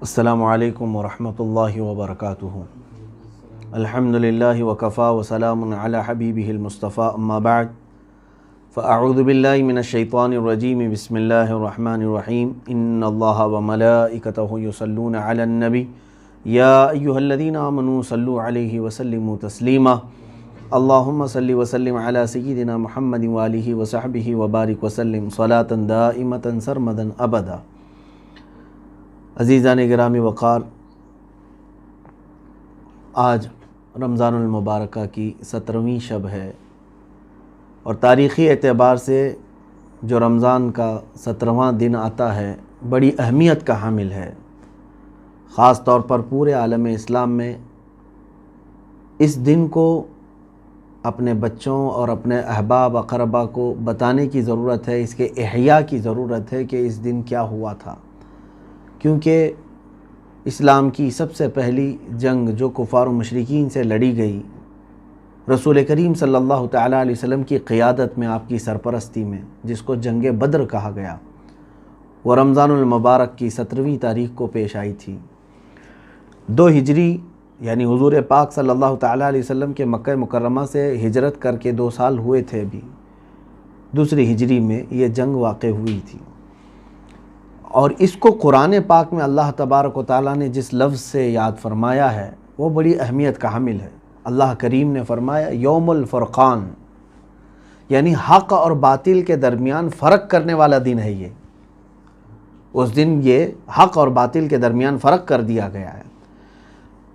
السلام علیکم ورحمۃ اللہ وبرکاتہ۔ الحمد للہ وکفا وسلام علی حبیبہ المصطفیٰ، اما بعد فاعوذ باللہ من الشیطان الرجیم، بسم اللہ الرحمن الرحیم۔ ان اللہ وملائکتہ یصلون علی النبی یا ایہا الذین آمنوا صلوا علیہ وسلموا تسلیما۔ اللہم صلی وسلم علی سیدنا محمد وآلہ وصحبہ وبارک وسلم صلاۃ دائمۃ سرمدا ابدا۔ عزیزان گرامی وقار، آج رمضان المبارکہ کی 17ویں شب ہے، اور تاریخی اعتبار سے جو رمضان کا 17واں دن آتا ہے بڑی اہمیت کا حامل ہے۔ خاص طور پر پورے عالم اسلام میں اس دن کو اپنے بچوں اور اپنے احباب اقربا کو بتانے کی ضرورت ہے، اس کے احیاء کی ضرورت ہے کہ اس دن کیا ہوا تھا، کیونکہ اسلام کی سب سے پہلی جنگ جو کفار و مشرکین سے لڑی گئی، رسول کریم صلی اللہ تعالیٰ علیہ وسلم کی قیادت میں، آپ کی سرپرستی میں، جس کو جنگ بدر کہا گیا، وہ رمضان المبارک کی 17ویں تاریخ کو پیش آئی تھی۔ 2 ہجری یعنی حضور پاک صلی اللہ تعالیٰ علیہ وسلم کے مکہ مکرمہ سے ہجرت کر کے 2 سال ہوئے تھے ابھی، 2 ہجری میں یہ جنگ واقع ہوئی تھی، اور اس کو قرآن پاک میں اللہ تبارک و تعالیٰ نے جس لفظ سے یاد فرمایا ہے وہ بڑی اہمیت کا حامل ہے۔ اللہ کریم نے فرمایا یوم الفرقان، یعنی حق اور باطل کے درمیان فرق کرنے والا دن ہے یہ۔ اس دن یہ حق اور باطل کے درمیان فرق کر دیا گیا ہے۔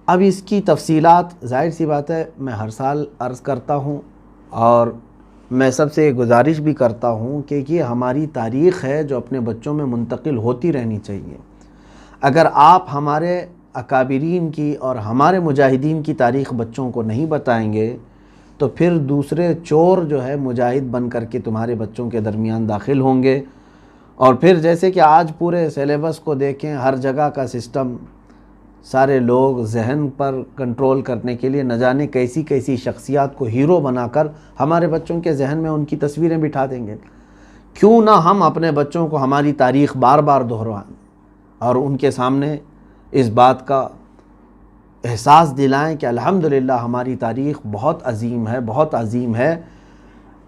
اب اس کی تفصیلات ظاہر سی بات ہے میں ہر سال عرض کرتا ہوں، اور میں سب سے گزارش بھی کرتا ہوں کہ یہ ہماری تاریخ ہے جو اپنے بچوں میں منتقل ہوتی رہنی چاہیے۔ اگر آپ ہمارے اکابرین کی اور ہمارے مجاہدین کی تاریخ بچوں کو نہیں بتائیں گے تو پھر دوسرے چور جو ہے مجاہد بن کر کے تمہارے بچوں کے درمیان داخل ہوں گے، اور پھر جیسے کہ آج پورے سلیبس کو دیکھیں، ہر جگہ کا سسٹم، سارے لوگ ذہن پر کنٹرول کرنے کے لیے نہ جانے کیسی کیسی شخصیات کو ہیرو بنا کر ہمارے بچوں کے ذہن میں ان کی تصویریں بٹھا دیں گے۔ کیوں نہ ہم اپنے بچوں کو ہماری تاریخ بار بار دہرائیں اور ان کے سامنے اس بات کا احساس دلائیں کہ الحمدللہ ہماری تاریخ بہت عظیم ہے، بہت عظیم ہے،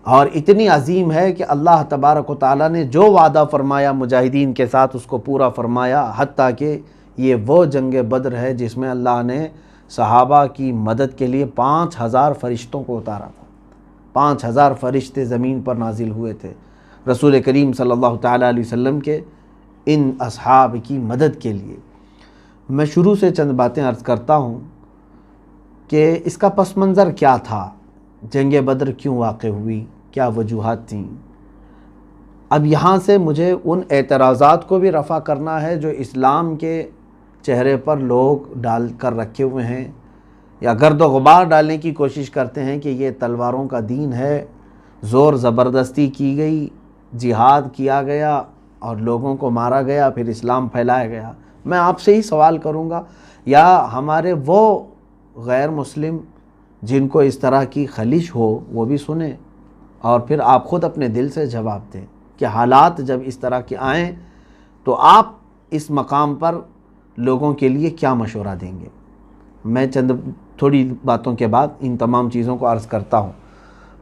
اور اتنی عظیم ہے کہ اللہ تبارک و تعالیٰ نے جو وعدہ فرمایا مجاہدین کے ساتھ اس کو پورا فرمایا، حتیٰ کہ یہ وہ جنگ بدر ہے جس میں اللہ نے صحابہ کی مدد کے لیے 5000 فرشتوں کو اتارا تھا۔ 5000 فرشتے زمین پر نازل ہوئے تھے رسول کریم صلی اللہ تعالیٰ علیہ وسلم کے ان اصحاب کی مدد کے لیے۔ میں شروع سے چند باتیں عرض کرتا ہوں کہ اس کا پس منظر کیا تھا، جنگ بدر کیوں واقع ہوئی، کیا وجوہات تھیں۔ اب یہاں سے مجھے ان اعتراضات کو بھی رفع کرنا ہے جو اسلام کے چہرے پر لوگ ڈال کر رکھے ہوئے ہیں، یا گرد و غبار ڈالنے کی کوشش کرتے ہیں کہ یہ تلواروں کا دین ہے، زور زبردستی کی گئی، جہاد کیا گیا اور لوگوں کو مارا گیا، پھر اسلام پھیلایا گیا۔ میں آپ سے ہی سوال کروں گا، یا ہمارے وہ غیر مسلم جن کو اس طرح کی خلش ہو وہ بھی سنیں، اور پھر آپ خود اپنے دل سے جواب دیں کہ حالات جب اس طرح کے آئیں تو آپ اس مقام پر لوگوں کے لیے کیا مشورہ دیں گے۔ میں چند تھوڑی باتوں کے بعد ان تمام چیزوں کو عرض کرتا ہوں۔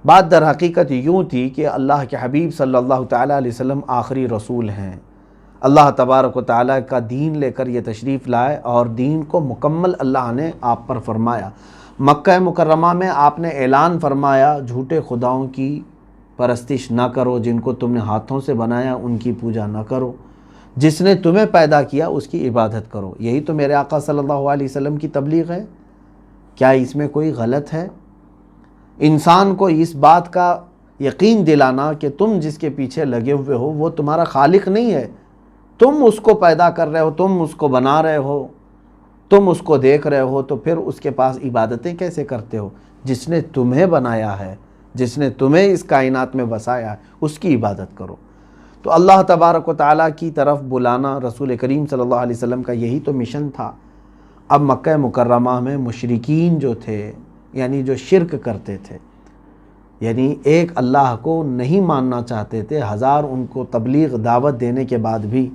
بات در حقیقت یوں تھی کہ اللہ کے حبیب صلی اللہ تعالیٰ علیہ وسلم آخری رسول ہیں، اللہ تبارک و تعالیٰ کا دین لے کر یہ تشریف لائے، اور دین کو مکمل اللہ نے آپ پر فرمایا۔ مکہ مکرمہ میں آپ نے اعلان فرمایا جھوٹے خداؤں کی پرستش نہ کرو، جن کو تم نے ہاتھوں سے بنایا ان کی پوجا نہ کرو، جس نے تمہیں پیدا کیا اس کی عبادت کرو۔ یہی تو میرے آقا صلی اللہ علیہ وسلم کی تبلیغ ہے، کیا اس میں کوئی غلط ہے؟ انسان کو اس بات کا یقین دلانا کہ تم جس کے پیچھے لگے ہوئے ہو وہ تمہارا خالق نہیں ہے، تم اس کو پیدا کر رہے ہو، تم اس کو بنا رہے ہو، تم اس کو دیکھ رہے ہو، تو پھر اس کے پاس عبادتیں کیسے کرتے ہو؟ جس نے تمہیں بنایا ہے، جس نے تمہیں اس کائنات میں بسایا ہے، اس کی عبادت کرو۔ تو اللہ تبارک و تعالیٰ کی طرف بلانا رسول کریم صلی اللہ علیہ وسلم کا یہی تو مشن تھا۔ اب مکہ مکرمہ میں مشرکین جو تھے، یعنی جو شرک کرتے تھے، یعنی ایک اللہ کو نہیں ماننا چاہتے تھے، ہزار ان کو تبلیغ دعوت دینے کے بعد بھی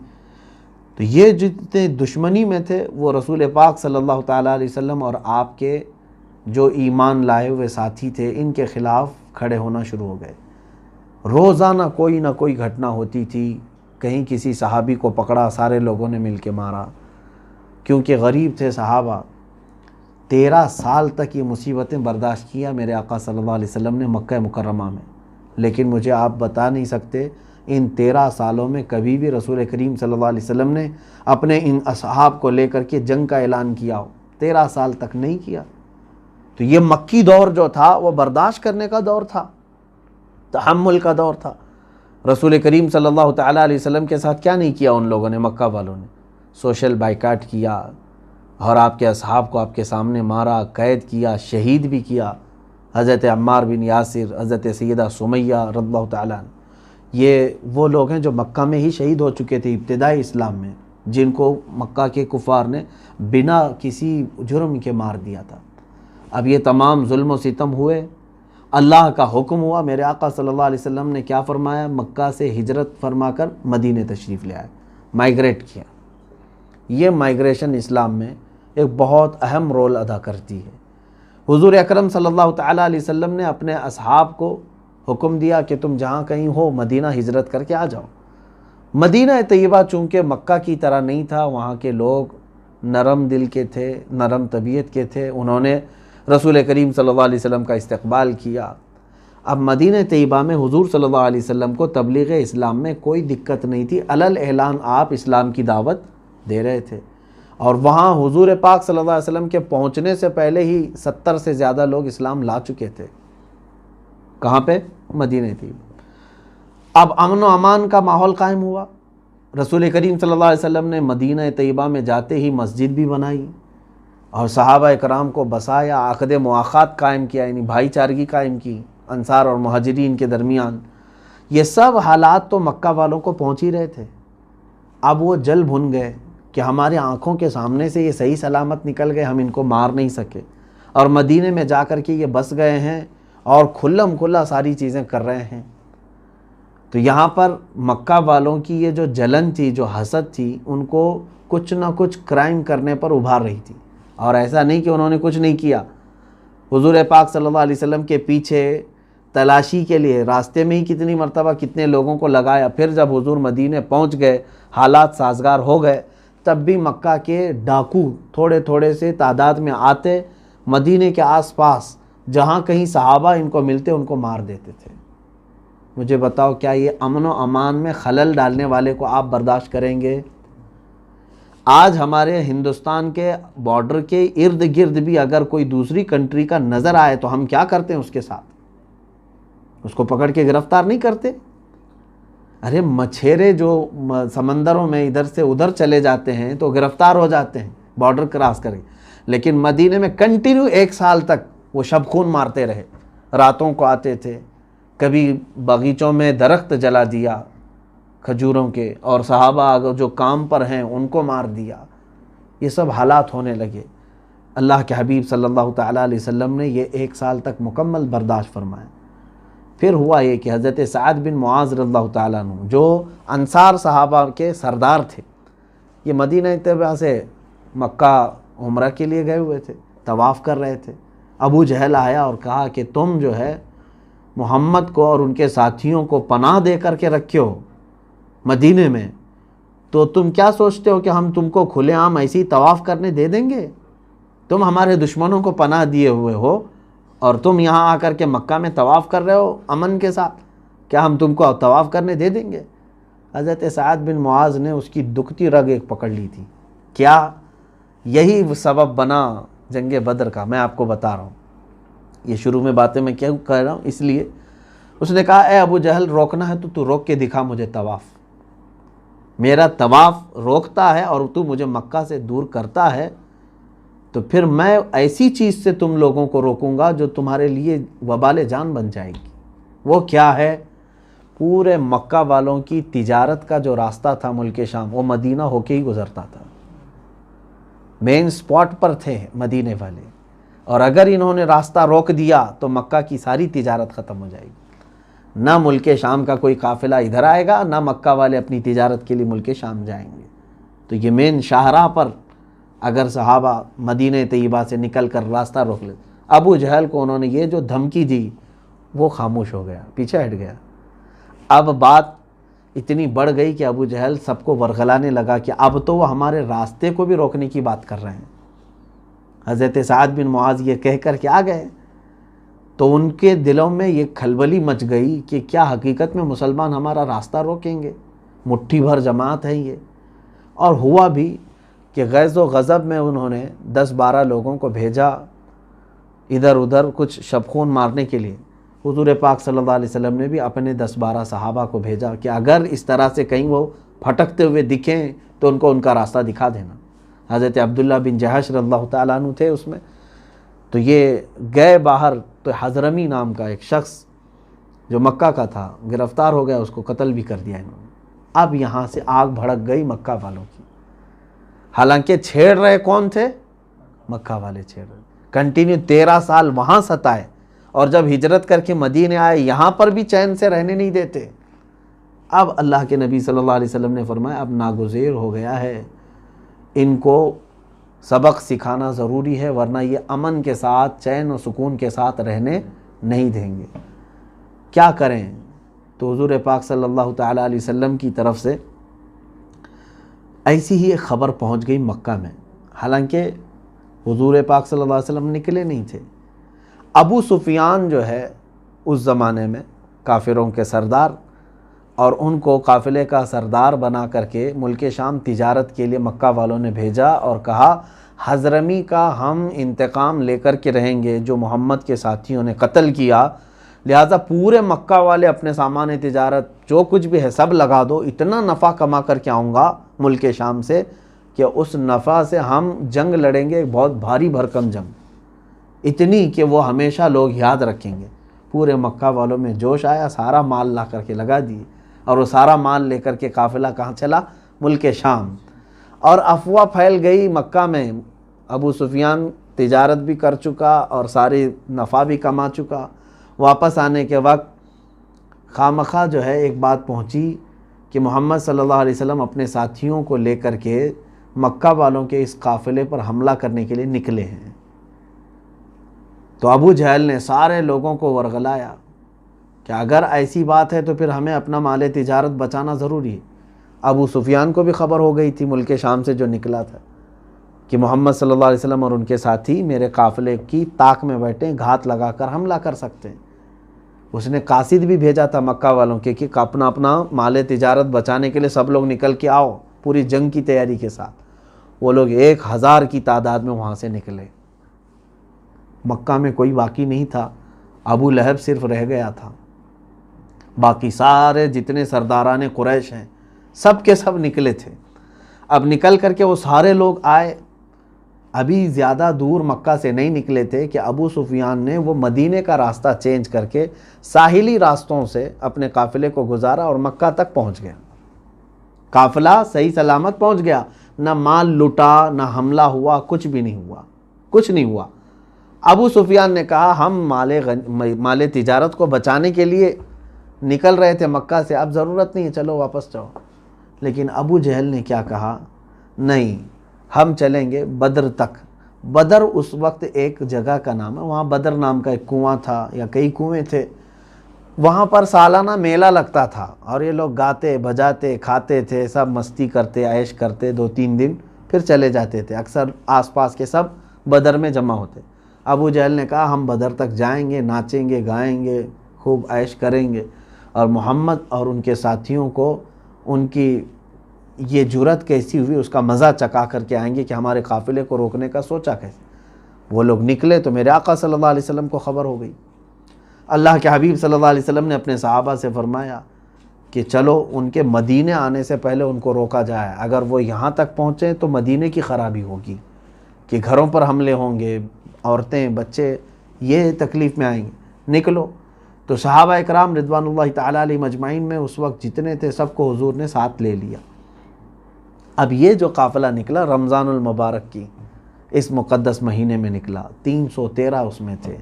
تو یہ جتنے دشمنی میں تھے وہ رسول پاک صلی اللہ تعالیٰ علیہ وسلم اور آپ کے جو ایمان لائے ہوئے ساتھی تھے ان کے خلاف کھڑے ہونا شروع ہو گئے۔ روزانہ کوئی نہ کوئی گھٹنا ہوتی تھی، کہیں کسی صحابی کو پکڑا، سارے لوگوں نے مل کے مارا، کیونکہ غریب تھے صحابہ۔ 13 سال تک یہ مصیبتیں برداشت کیا میرے آقا صلی اللہ علیہ وسلم نے مکہ مکرمہ میں، لیکن مجھے آپ بتا نہیں سکتے ان 13 سالوں میں کبھی بھی رسول کریم صلی اللہ علیہ وسلم نے اپنے ان اصحاب کو لے کر کے جنگ کا اعلان کیا ہو، 13 سال تک نہیں کیا۔ تو یہ مکی دور جو تھا وہ برداشت کرنے کا دور تھا، تحمل کا دور تھا۔ رسول کریم صلی اللہ تعالیٰ علیہ وسلم کے ساتھ کیا نہیں کیا ان لوگوں نے، مکہ والوں نے؟ سوشل بائیکاٹ کیا اور آپ کے اصحاب کو آپ کے سامنے مارا، قید کیا، شہید بھی کیا۔ حضرت عمار بن یاسر، حضرت سیدہ سمیہ رضی اللہ تعالیٰ عنہ، یہ وہ لوگ ہیں جو مکہ میں ہی شہید ہو چکے تھے ابتدائی اسلام میں، جن کو مکہ کے کفار نے بنا کسی جرم کے مار دیا تھا۔ اب یہ تمام ظلم و ستم ہوئے، اللہ کا حکم ہوا، میرے آقا صلی اللہ علیہ وسلم نے کیا فرمایا؟ مکہ سے ہجرت فرما کر مدینے تشریف لے آئے، مائیگریٹ کیا۔ یہ مائیگریشن اسلام میں ایک بہت اہم رول ادا کرتی ہے۔ حضور اکرم صلی اللہ تعالیٰ علیہ وسلم نے اپنے اصحاب کو حکم دیا کہ تم جہاں کہیں ہو مدینہ ہجرت کر کے آ جاؤ۔ مدینہ طیبہ چونکہ مکہ کی طرح نہیں تھا، وہاں کے لوگ نرم دل کے تھے، نرم طبیعت کے تھے، انہوں نے رسول کریم صلی اللہ علیہ وسلم کا استقبال کیا۔ اب مدینہ طیبہ میں حضور صلی اللہ علیہ وسلم کو تبلیغ اسلام میں کوئی دقت نہیں تھی، علل اعلان آپ اسلام کی دعوت دے رہے تھے، اور وہاں حضور پاک صلی اللہ علیہ وسلم کے پہنچنے سے پہلے ہی 70 سے زیادہ لوگ اسلام لا چکے تھے۔ کہاں پہ؟ مدینہ طیبہ۔ اب امن و امان کا ماحول قائم ہوا۔ رسول کریم صلی اللہ علیہ وسلم نے مدینہ طیبہ میں جاتے ہی مسجد بھی بنائی اور صحابہ کرام کو بسایا، عقد مواخات قائم کیا، یعنی بھائی چارگی قائم کی انصار اور مہاجرین کے درمیان۔ یہ سب حالات تو مکہ والوں کو پہنچ ہی رہے تھے۔ اب وہ جل بھن گئے کہ ہمارے آنکھوں کے سامنے سے یہ صحیح سلامت نکل گئے، ہم ان کو مار نہیں سکے، اور مدینے میں جا کر کے یہ بس گئے ہیں اور کھلم کھلا ساری چیزیں کر رہے ہیں۔ تو یہاں پر مکہ والوں کی یہ جو جلن تھی، جو حسد تھی، ان کو کچھ نہ کچھ کرائم کرنے پر ابھار رہی تھی، اور ایسا نہیں کہ انہوں نے کچھ نہیں کیا۔ حضور پاک صلی اللہ علیہ وسلم کے پیچھے تلاشی کے لیے راستے میں ہی کتنی مرتبہ کتنے لوگوں کو لگایا، پھر جب حضور مدینے پہنچ گئے، حالات سازگار ہو گئے، تب بھی مکہ کے ڈاکو تھوڑے تھوڑے سے تعداد میں آتے، مدینے کے آس پاس جہاں کہیں صحابہ ان کو ملتے ان کو مار دیتے تھے۔ مجھے بتاؤ، کیا یہ امن و امان میں خلل ڈالنے والے کو آپ برداشت کریں گے؟ آج ہمارے ہندوستان کے بارڈر کے ارد گرد بھی اگر کوئی دوسری کنٹری کا نظر آئے تو ہم کیا کرتے ہیں؟ اس کے ساتھ اس کو پکڑ کے گرفتار نہیں کرتے؟ ارے مچھیرے جو سمندروں میں ادھر سے ادھر چلے جاتے ہیں تو گرفتار ہو جاتے ہیں بارڈر کراس کر کے، لیکن مدینے میں کنٹینیو 1 سال تک وہ شب خون مارتے رہے۔ راتوں کو آتے تھے، کبھی باغیچوں میں درخت جلا دیا کھجوروں کے، اور صحابہ جو کام پر ہیں ان کو مار دیا۔ یہ سب حالات ہونے لگے۔ اللہ کے حبیب صلی اللہ تعالیٰ علیہ وسلم نے یہ 1 سال تک مکمل برداشت فرمایا۔ پھر ہوا یہ کہ حضرت سعد بن معاذ رضی اللہ تعالیٰ عنہ، جو انصار صحابہ کے سردار تھے، یہ مدینہ طیبہ سے مکہ عمرہ کے لیے گئے ہوئے تھے، طواف کر رہے تھے۔ ابو جہل آیا اور کہا کہ تم جو ہے محمد کو اور ان کے ساتھیوں کو پناہ دے کر کے رکھے ہو مدینے میں، تو تم کیا سوچتے ہو کہ ہم تم کو کھلے عام ایسی طواف کرنے دے دیں گے؟ تم ہمارے دشمنوں کو پناہ دیے ہوئے ہو اور تم یہاں آ کر کے مکہ میں طواف کر رہے ہو امن کے ساتھ، کیا ہم تم کو طواف کرنے دے دیں گے؟ حضرت سعد بن معاذ نے اس کی دکھتی رگ ایک پکڑ لی تھی۔ کیا؟ یہی سبب بنا جنگ بدر کا، میں آپ کو بتا رہا ہوں۔ یہ شروع میں باتیں میں کیوں کہہ رہا ہوں؟ اس لیے اس نے کہا، اے ابو جہل، روکنا ہے تو روک کے دکھا مجھے طواف۔ میرا طواف روکتا ہے اور تو مجھے مکہ سے دور کرتا ہے، تو پھر میں ایسی چیز سے تم لوگوں کو روکوں گا جو تمہارے لیے وبال جان بن جائے گی۔ وہ کیا ہے؟ پورے مکہ والوں کی تجارت کا جو راستہ تھا ملک شام، وہ مدینہ ہو کے ہی گزرتا تھا۔ مین سپاٹ پر تھے مدینے والے، اور اگر انہوں نے راستہ روک دیا تو مکہ کی ساری تجارت ختم ہو جائے گی۔ نہ ملک شام کا کوئی قافلہ ادھر آئے گا، نہ مکہ والے اپنی تجارت کے لیے ملک شام جائیں گے۔ تو یہ مین شاہراہ پر اگر صحابہ مدینہ طیبہ سے نکل کر راستہ روک لے، ابو جہل کو انہوں نے یہ جو دھمکی دی وہ خاموش ہو گیا، پیچھے ہٹ گیا۔ اب بات اتنی بڑھ گئی کہ ابو جہل سب کو ورغلانے لگا کہ اب تو وہ ہمارے راستے کو بھی روکنے کی بات کر رہے ہیں۔ حضرت سعد بن معاذ یہ کہہ کر کے آ گئے تو ان کے دلوں میں یہ کھلبلی مچ گئی کہ کیا حقیقت میں مسلمان ہمارا راستہ روکیں گے؟ مٹھی بھر جماعت ہے یہ۔ اور ہوا بھی کہ غیظ و غضب میں انہوں نے 10-12 لوگوں کو بھیجا ادھر ادھر کچھ شبخون مارنے کے لیے۔ حضور پاک صلی اللہ علیہ وسلم نے بھی اپنے 10-12 صحابہ کو بھیجا کہ اگر اس طرح سے کہیں وہ پھٹکتے ہوئے دکھیں تو ان کو ان کا راستہ دکھا دینا۔ حضرت عبداللہ بن جہش رضی اللہ تعالیٰ عنہ تھے اس میں، تو یہ گئے باہر، تو حضرمی نام کا ایک شخص جو مکہ کا تھا گرفتار ہو گیا، اس کو قتل بھی کر دیا انہوں نے۔ اب یہاں سے آگ بھڑک گئی مکہ والوں کی، حالانکہ چھیڑ رہے کون تھے؟ مکہ والے چھیڑ رہے، کنٹینیو 13 سال وہاں ستائے، اور جب ہجرت کر کے مدینے آئے یہاں پر بھی چین سے رہنے نہیں دیتے۔ اب اللہ کے نبی صلی اللہ علیہ وسلم نے فرمایا اب ناگزیر ہو گیا ہے، ان کو سبق سکھانا ضروری ہے، ورنہ یہ امن کے ساتھ چین و سکون کے ساتھ رہنے نہیں دیں گے۔ کیا کریں؟ تو حضور پاک صلی اللہ تعالیٰ علیہ وسلم کی طرف سے ایسی ہی ایک خبر پہنچ گئی مکہ میں، حالانکہ حضور پاک صلی اللہ علیہ وسلم نکلے نہیں تھے۔ ابو سفیان جو ہے اس زمانے میں کافروں کے سردار، اور ان کو قافلے کا سردار بنا کر کے ملک شام تجارت کے لیے مکہ والوں نے بھیجا اور کہا حضرمی کا ہم انتقام لے کر کے رہیں گے جو محمد کے ساتھیوں نے قتل کیا، لہٰذا پورے مکہ والے اپنے سامان تجارت جو کچھ بھی ہے سب لگا دو، اتنا نفع کما کر کے آؤں گا ملک شام سے کہ اس نفع سے ہم جنگ لڑیں گے، بہت بھاری بھرکم جنگ، اتنی کہ وہ ہمیشہ لوگ یاد رکھیں گے۔ پورے مکہ والوں میں جوش آیا، سارا مال لا کر کے لگا دیے، اور وہ سارا مال لے کر کے قافلہ کہاں چلا؟ ملک شام۔ اور افواہ پھیل گئی مکہ میں، ابو سفیان تجارت بھی کر چکا اور ساری نفع بھی کما چکا، واپس آنے کے وقت خامخواہ جو ہے ایک بات پہنچی کہ محمد صلی اللہ علیہ وسلم اپنے ساتھیوں کو لے کر کے مکہ والوں کے اس قافلے پر حملہ کرنے کے لیے نکلے ہیں۔ تو ابو جہل نے سارے لوگوں کو ورغلایا کہ اگر ایسی بات ہے تو پھر ہمیں اپنا مال تجارت بچانا ضروری ہے۔ ابو سفیان کو بھی خبر ہو گئی تھی ملک شام سے جو نکلا تھا کہ محمد صلی اللہ علیہ وسلم اور ان کے ساتھی میرے قافلے کی طاق میں بیٹھے، گھات لگا کر حملہ کر سکتے ہیں۔ اس نے قاصد بھی بھیجا تھا مکہ والوں کے کہ اپنا مال تجارت بچانے کے لیے سب لوگ نکل کے آؤ، پوری جنگ کی تیاری کے ساتھ۔ وہ لوگ 1000 کی تعداد میں وہاں سے نکلے۔ مکہ میں کوئی باقی نہیں تھا، ابو لہب صرف رہ گیا تھا، باقی سارے جتنے سرداران قریش ہیں سب کے سب نکلے تھے۔ اب نکل کر کے وہ سارے لوگ آئے، ابھی زیادہ دور مکہ سے نہیں نکلے تھے کہ ابو سفیان نے وہ مدینے کا راستہ چینج کر کے ساحلی راستوں سے اپنے قافلے کو گزارا اور مکہ تک پہنچ گیا۔ قافلہ صحیح سلامت پہنچ گیا، نہ مال لٹا، نہ حملہ ہوا، کچھ بھی نہیں ہوا، کچھ نہیں ہوا۔ ابو سفیان نے کہا ہم مال تجارت کو بچانے کے لیے نکل رہے تھے مکہ سے، اب ضرورت نہیں ہے، چلو واپس جاؤ۔ لیکن ابو جہل نے کیا کہا؟ نہیں، ہم چلیں گے بدر تک۔ بدر اس وقت ایک جگہ کا نام ہے، وہاں بدر نام کا ایک کنواں تھا یا کئی کنویں تھے، وہاں پر سالانہ میلہ لگتا تھا اور یہ لوگ گاتے بجاتے کھاتے تھے، سب مستی کرتے عیش کرتے، 2-3 دن پھر چلے جاتے تھے۔ اکثر آس پاس کے سب بدر میں جمع ہوتے۔ ابو جہل نے کہا ہم بدر تک جائیں گے، ناچیں گے، گائیں گے، خوب عیش کریں گے، اور محمد اور ان کے ساتھیوں کو ان کی یہ جرأت کیسی ہوئی اس کا مزہ چکا کر کے آئیں گے کہ ہمارے قافلے کو روکنے کا سوچا کیسے۔ وہ لوگ نکلے تو میرے آقا صلی اللہ علیہ وسلم کو خبر ہو گئی۔ اللہ کے حبیب صلی اللہ علیہ وسلم نے اپنے صحابہ سے فرمایا کہ چلو ان کے مدینے آنے سے پہلے ان کو روکا جائے، اگر وہ یہاں تک پہنچیں تو مدینے کی خرابی ہوگی کہ گھروں پر حملے ہوں گے، عورتیں بچے یہ تکلیف میں آئیں گے، نکلو۔ تو صحابہ اکرام رضوان اللہ تعالیٰ علیہ مجمعین میں اس وقت جتنے تھے سب کو حضور نے ساتھ لے لیا۔ اب یہ جو قافلہ نکلا رمضان المبارک کی اس مقدس مہینے میں نکلا، 313 اس میں تھے۔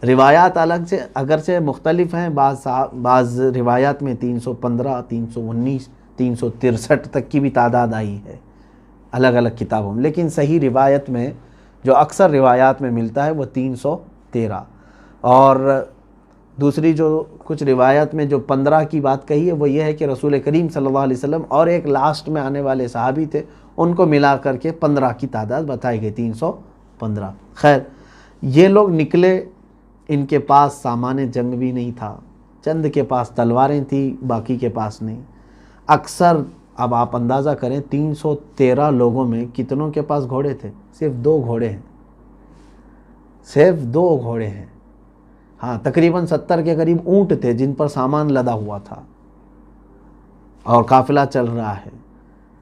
روایات الگ سے اگرچہ مختلف ہیں، بعض روایات میں 315، 319، 363 تک کی بھی تعداد آئی ہے، الگ الگ کتابوں میں، لیکن صحیح روایت میں جو اکثر روایات میں ملتا ہے وہ 313، اور دوسری جو کچھ روایت میں جو 15 کی بات کہی ہے وہ یہ ہے کہ رسول کریم صلی اللہ علیہ وسلم اور ایک لاسٹ میں آنے والے صحابی تھے، ان کو ملا کر کے 15 کی تعداد بتائی گئی، 315۔ خیر، یہ لوگ نکلے، ان کے پاس سامان جنگ بھی نہیں تھا، چند کے پاس تلواریں تھیں، باقی کے پاس نہیں۔ اکثر اب آپ اندازہ کریں 313 لوگوں میں کتنوں کے پاس گھوڑے تھے؟ صرف 2 گھوڑے ہیں، صرف 2 گھوڑے ہیں۔ ہاں، تقریباً 70 کے قریب اونٹ تھے جن پر سامان لدا ہوا تھا اور قافلہ چل رہا ہے،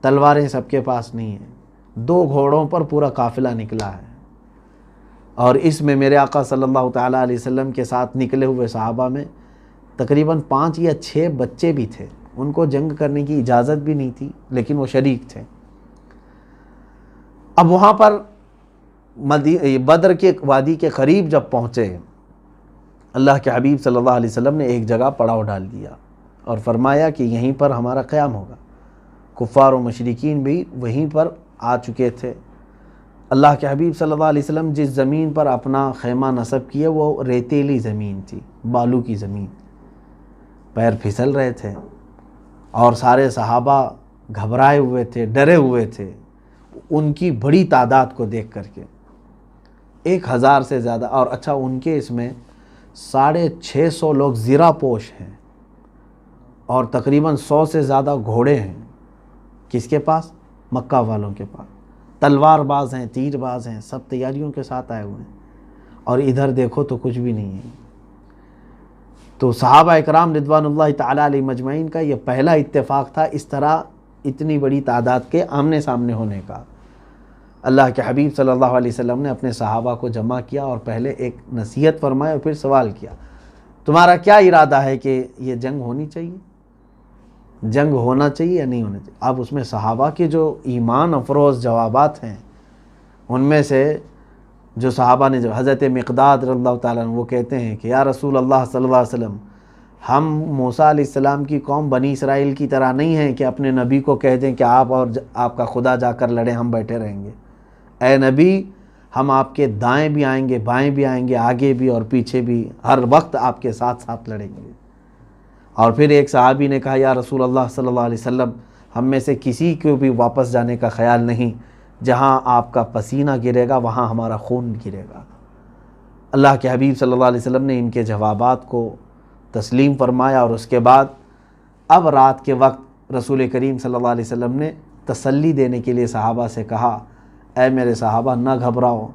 تلواریں سب کے پاس نہیں ہیں، 2 گھوڑوں پر پورا قافلہ نکلا ہے۔ اور اس میں میرے آقا صلی اللہ تعالیٰ علیہ وسلم کے ساتھ نکلے ہوئے صحابہ میں تقریباً 5 یا 6 بچے بھی تھے، ان کو جنگ کرنے کی اجازت بھی نہیں تھی لیکن وہ شریک تھے۔ اب وہاں پر بدر کے وادی کے قریب جب پہنچے، اللہ کے حبیب صلی اللہ علیہ وسلم نے ایک جگہ پڑاؤ ڈال دیا اور فرمایا کہ یہیں پر ہمارا قیام ہوگا۔ کفار و مشرکین بھی وہیں پر آ چکے تھے۔ اللہ کے حبیب صلی اللہ علیہ وسلم جس زمین پر اپنا خیمہ نصب کیے وہ ریتیلی زمین تھی، بالو کی زمین، پیر پھسل رہے تھے اور سارے صحابہ گھبرائے ہوئے تھے، ڈرے ہوئے تھے ان کی بڑی تعداد کو دیکھ کر کے، 1000 سے زیادہ۔ اور اچھا، ان کے اس میں 650 لوگ زرہ پوش ہیں اور تقریباً 100 سے زیادہ گھوڑے ہیں۔ کس کے پاس؟ مکہ والوں کے پاس۔ تلوار باز ہیں، تیر باز ہیں، سب تیاریوں کے ساتھ آئے ہوئے ہیں، اور ادھر دیکھو تو کچھ بھی نہیں ہے۔ تو صحابہ اکرام رضوان اللہ تعالیٰ علیہ مجمعین کا یہ پہلا اتفاق تھا اس طرح اتنی بڑی تعداد کے آمنے سامنے ہونے کا۔ اللہ کے حبیب صلی اللہ علیہ وسلم نے اپنے صحابہ کو جمع کیا اور پہلے ایک نصیحت فرمائی اور پھر سوال کیا، تمہارا کیا ارادہ ہے کہ یہ جنگ ہونی چاہیے، جنگ ہونا چاہیے یا نہیں ہونا چاہیے؟ اب اس میں صحابہ کے جو ایمان افروز جوابات ہیں، ان میں سے جو صحابہ نے، جو حضرت مقداد رضی اللہ تعالیٰ عنہ، وہ کہتے ہیں کہ یا رسول اللہ صلی اللہ علیہ وسلم، ہم موسیٰ علیہ السلام کی قوم بنی اسرائیل کی طرح نہیں ہیں کہ اپنے نبی کو کہہ دیں کہ آپ اور آپ کا خدا جا کر لڑیں، ہم بیٹھے رہیں گے۔ اے نبی، ہم آپ کے دائیں بھی آئیں گے، بائیں بھی آئیں گے، آگے بھی اور پیچھے بھی، ہر وقت آپ کے ساتھ ساتھ لڑیں گے۔ اور پھر ایک صحابی نے کہا یا رسول اللہ صلی اللہ علیہ وسلم، ہم میں سے کسی کو بھی واپس جانے کا خیال نہیں، جہاں آپ کا پسینہ گرے گا وہاں ہمارا خون گرے گا۔ اللہ کے حبیب صلی اللہ علیہ وسلم نے ان کے جوابات کو تسلیم فرمایا، اور اس کے بعد اب رات کے وقت رسول کریم صلی اللہ علیہ وسلم نے تسلی دینے کے لیے صحابہ سے کہا، اے میرے صحابہ، نہ گھبراؤ،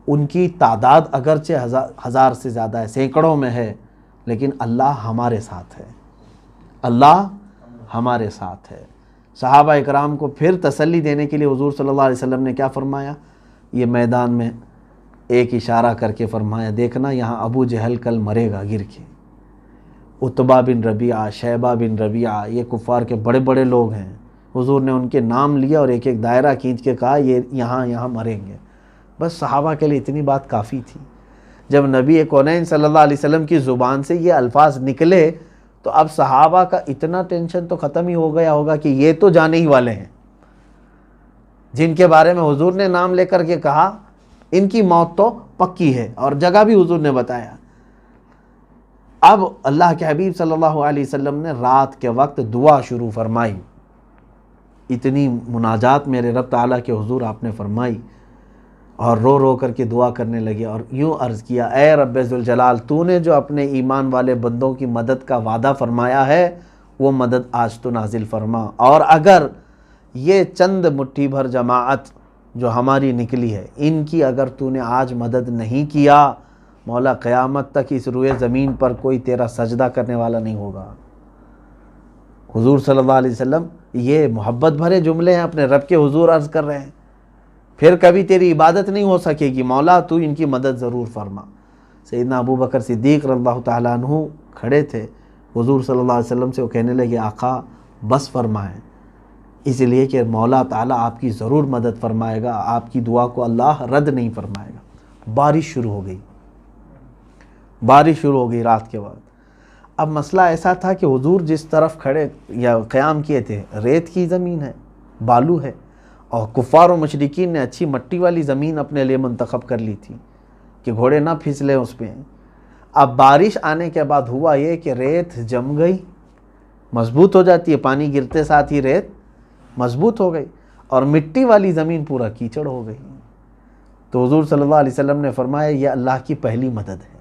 ان کی تعداد اگرچہ 1000 سے زیادہ ہے، سینکڑوں میں ہے، لیکن اللہ ہمارے ساتھ ہے، اللہ ہمارے ساتھ ہے۔ صحابہ اکرام کو پھر تسلی دینے کے لیے حضور صلی اللہ علیہ وسلم نے کیا فرمایا؟ یہ میدان میں ایک اشارہ کر کے فرمایا، دیکھنا یہاں ابو جہل کل مرے گا گر کے، عتبہ بن ربیعہ، شیبہ بن ربیعہ، یہ کفار کے بڑے بڑے لوگ ہیں۔ حضور نے ان کے نام لیا اور ایک ایک دائرہ کھینچ کے کہا یہ یہاں مریں گے۔ بس صحابہ کے لیے اتنی بات کافی تھی۔ جب نبی کونین صلی اللہ علیہ وسلم کی زبان سے یہ الفاظ نکلے تو اب صحابہ کا اتنا ٹینشن تو ختم ہی ہو گیا ہوگا کہ یہ تو جانے ہی والے ہیں، جن کے بارے میں حضور نے نام لے کر کے کہا ان کی موت تو پکی ہے، اور جگہ بھی حضور نے بتایا۔ اب اللہ کے حبیب صلی اللہ علیہ وسلم نے رات کے وقت دعا شروع فرمائی، اتنی مناجات میرے رب تعالیٰ کے حضور آپ نے فرمائی، اور رو رو کر کے دعا کرنے لگے اور یوں عرض کیا، اے رب ذوالجلال، تو نے جو اپنے ایمان والے بندوں کی مدد کا وعدہ فرمایا ہے وہ مدد آج تو نازل فرما، اور اگر یہ چند مٹھی بھر جماعت جو ہماری نکلی ہے ان کی اگر تو نے آج مدد نہیں کیا، مولا قیامت تک اس روئے زمین پر کوئی تیرا سجدہ کرنے والا نہیں ہوگا۔ حضور صلی اللہ علیہ وسلم یہ محبت بھرے جملے ہیں، اپنے رب کے حضور عرض کر رہے ہیں، پھر کبھی تیری عبادت نہیں ہو سکے گی، مولا تو ان کی مدد ضرور فرما۔ سیدنا ابو بکر صدیق رضی اللہ تعالیٰ عنہ کھڑے تھے، حضور صلی اللہ علیہ وسلم سے وہ کہنے لگے، آقا بس فرمائیں، اس لیے کہ مولا تعالیٰ آپ کی ضرور مدد فرمائے گا، آپ کی دعا کو اللہ رد نہیں فرمائے گا۔ بارش شروع ہو گئی، بارش شروع ہو گئی رات کے بعد۔ اب مسئلہ ایسا تھا کہ حضور جس طرف کھڑے یا قیام کیے تھے ریت کی زمین ہے، بالو ہے، اور کفار و مشرکین نے اچھی مٹی والی زمین اپنے لیے منتخب کر لی تھی کہ گھوڑے نہ پھسلیں اس پہ۔ اب بارش آنے کے بعد ہوا یہ کہ ریت جم گئی، مضبوط ہو جاتی ہے، پانی گرتے ساتھ ہی ریت مضبوط ہو گئی، اور مٹی والی زمین پورا کیچڑ ہو گئی۔ تو حضور صلی اللہ علیہ وسلم نے فرمایا یہ اللہ کی پہلی مدد ہے۔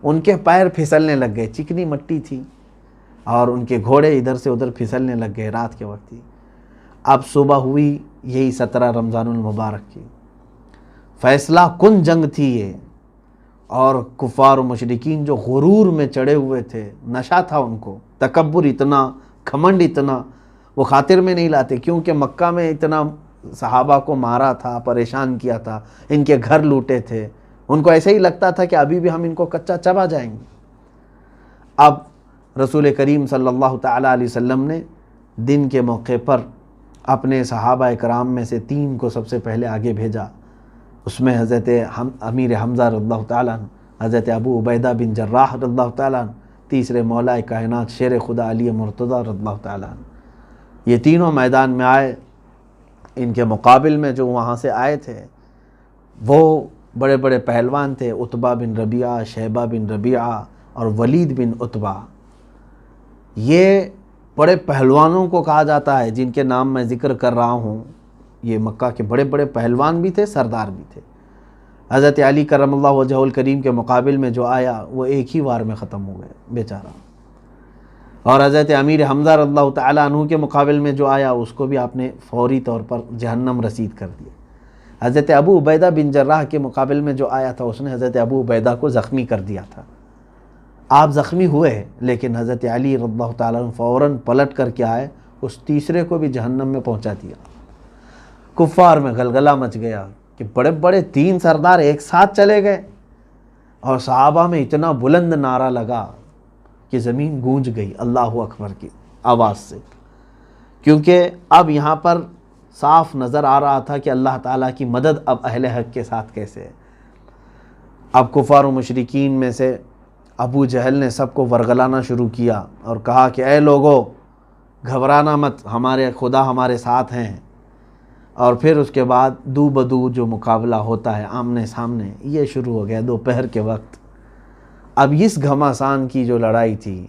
ان کے پیر پھسلنے لگ گئے، چکنی مٹی تھی، اور ان کے گھوڑے ادھر سے ادھر پھسلنے لگ گئے، رات کے وقت تھی۔ اب صبح ہوئی یہی 17 رمضان المبارک کی، فیصلہ کن جنگ تھی یہ، اور کفار و مشرکین جو غرور میں چڑھے ہوئے تھے، نشہ تھا ان کو، تکبر اتنا، گھمنڈ اتنا، وہ خاطر میں نہیں لاتے، کیونکہ مکہ میں اتنا صحابہ کو مارا تھا، پریشان کیا تھا، ان کے گھر لوٹے تھے، ان کو ایسے ہی لگتا تھا کہ ابھی بھی ہم ان کو کچا چبا جائیں گے۔ اب رسول کریم صلی اللہ تعالیٰ علیہ وسلم نے دن کے موقع پر اپنے صحابہ اکرام میں سے 3 کو سب سے پہلے آگے بھیجا۔ اس میں حضرت امیر حمزہ رضی اللہ تعالیٰ عنہ، حضرت ابو عبیدہ بن جراح رضی اللہ تعالیٰ عنہ، تیسرے مولا کائنات شیر خدا علی مرتضیٰ رضی اللہ تعالیٰ عنہ۔ یہ تینوں میدان میں آئے۔ ان کے مقابل میں جو وہاں سے آئے تھے وہ بڑے بڑے پہلوان تھے، عتبہ بن ربیعہ، شیبہ بن ربیعہ اور ولید بن عتبہ۔ یہ بڑے پہلوانوں کو کہا جاتا ہے جن کے نام میں ذکر کر رہا ہوں، یہ مکہ کے بڑے بڑے پہلوان بھی تھے، سردار بھی تھے۔ حضرت علی کرم اللہ وجہہ الکریم کے مقابل میں جو آیا وہ ایک ہی وار میں ختم ہو گئے بیچارہ، اور حضرت امیر حمزہ رضی اللہ تعالیٰ عنہ کے مقابل میں جو آیا اس کو بھی آپ نے فوری طور پر جہنم رسید کر دیا۔ حضرت ابو عبیدہ بن جراح کے مقابل میں جو آیا تھا اس نے حضرت ابو عبیدہ کو زخمی کر دیا تھا۔ آپ زخمی ہوئے لیکن حضرت علی رضی اللہ تعالیٰ عنہ فوراً پلٹ کر کے آئے، اس تیسرے کو بھی جہنم میں پہنچا دیا۔ کفار میں غلغلہ مچ گیا کہ بڑے بڑے 3 سردار ایک ساتھ چلے گئے، اور صحابہ میں اتنا بلند نعرہ لگا کہ زمین گونج گئی اللہ اکبر کی آواز سے، کیونکہ اب یہاں پر صاف نظر آ رہا تھا کہ اللہ تعالیٰ کی مدد اب اہل حق کے ساتھ کیسے ہے۔ اب کفار و مشرکین میں سے ابو جہل نے سب کو ورغلانا شروع کیا اور کہا کہ اے لوگو گھبرانا مت، ہمارے خدا ہمارے ساتھ ہیں۔ اور پھر اس کے بعد دو بدو جو مقابلہ ہوتا ہے آمنے سامنے، یہ شروع ہو گیا دوپہر کے وقت۔ اب اس گھماسان کی جو لڑائی تھی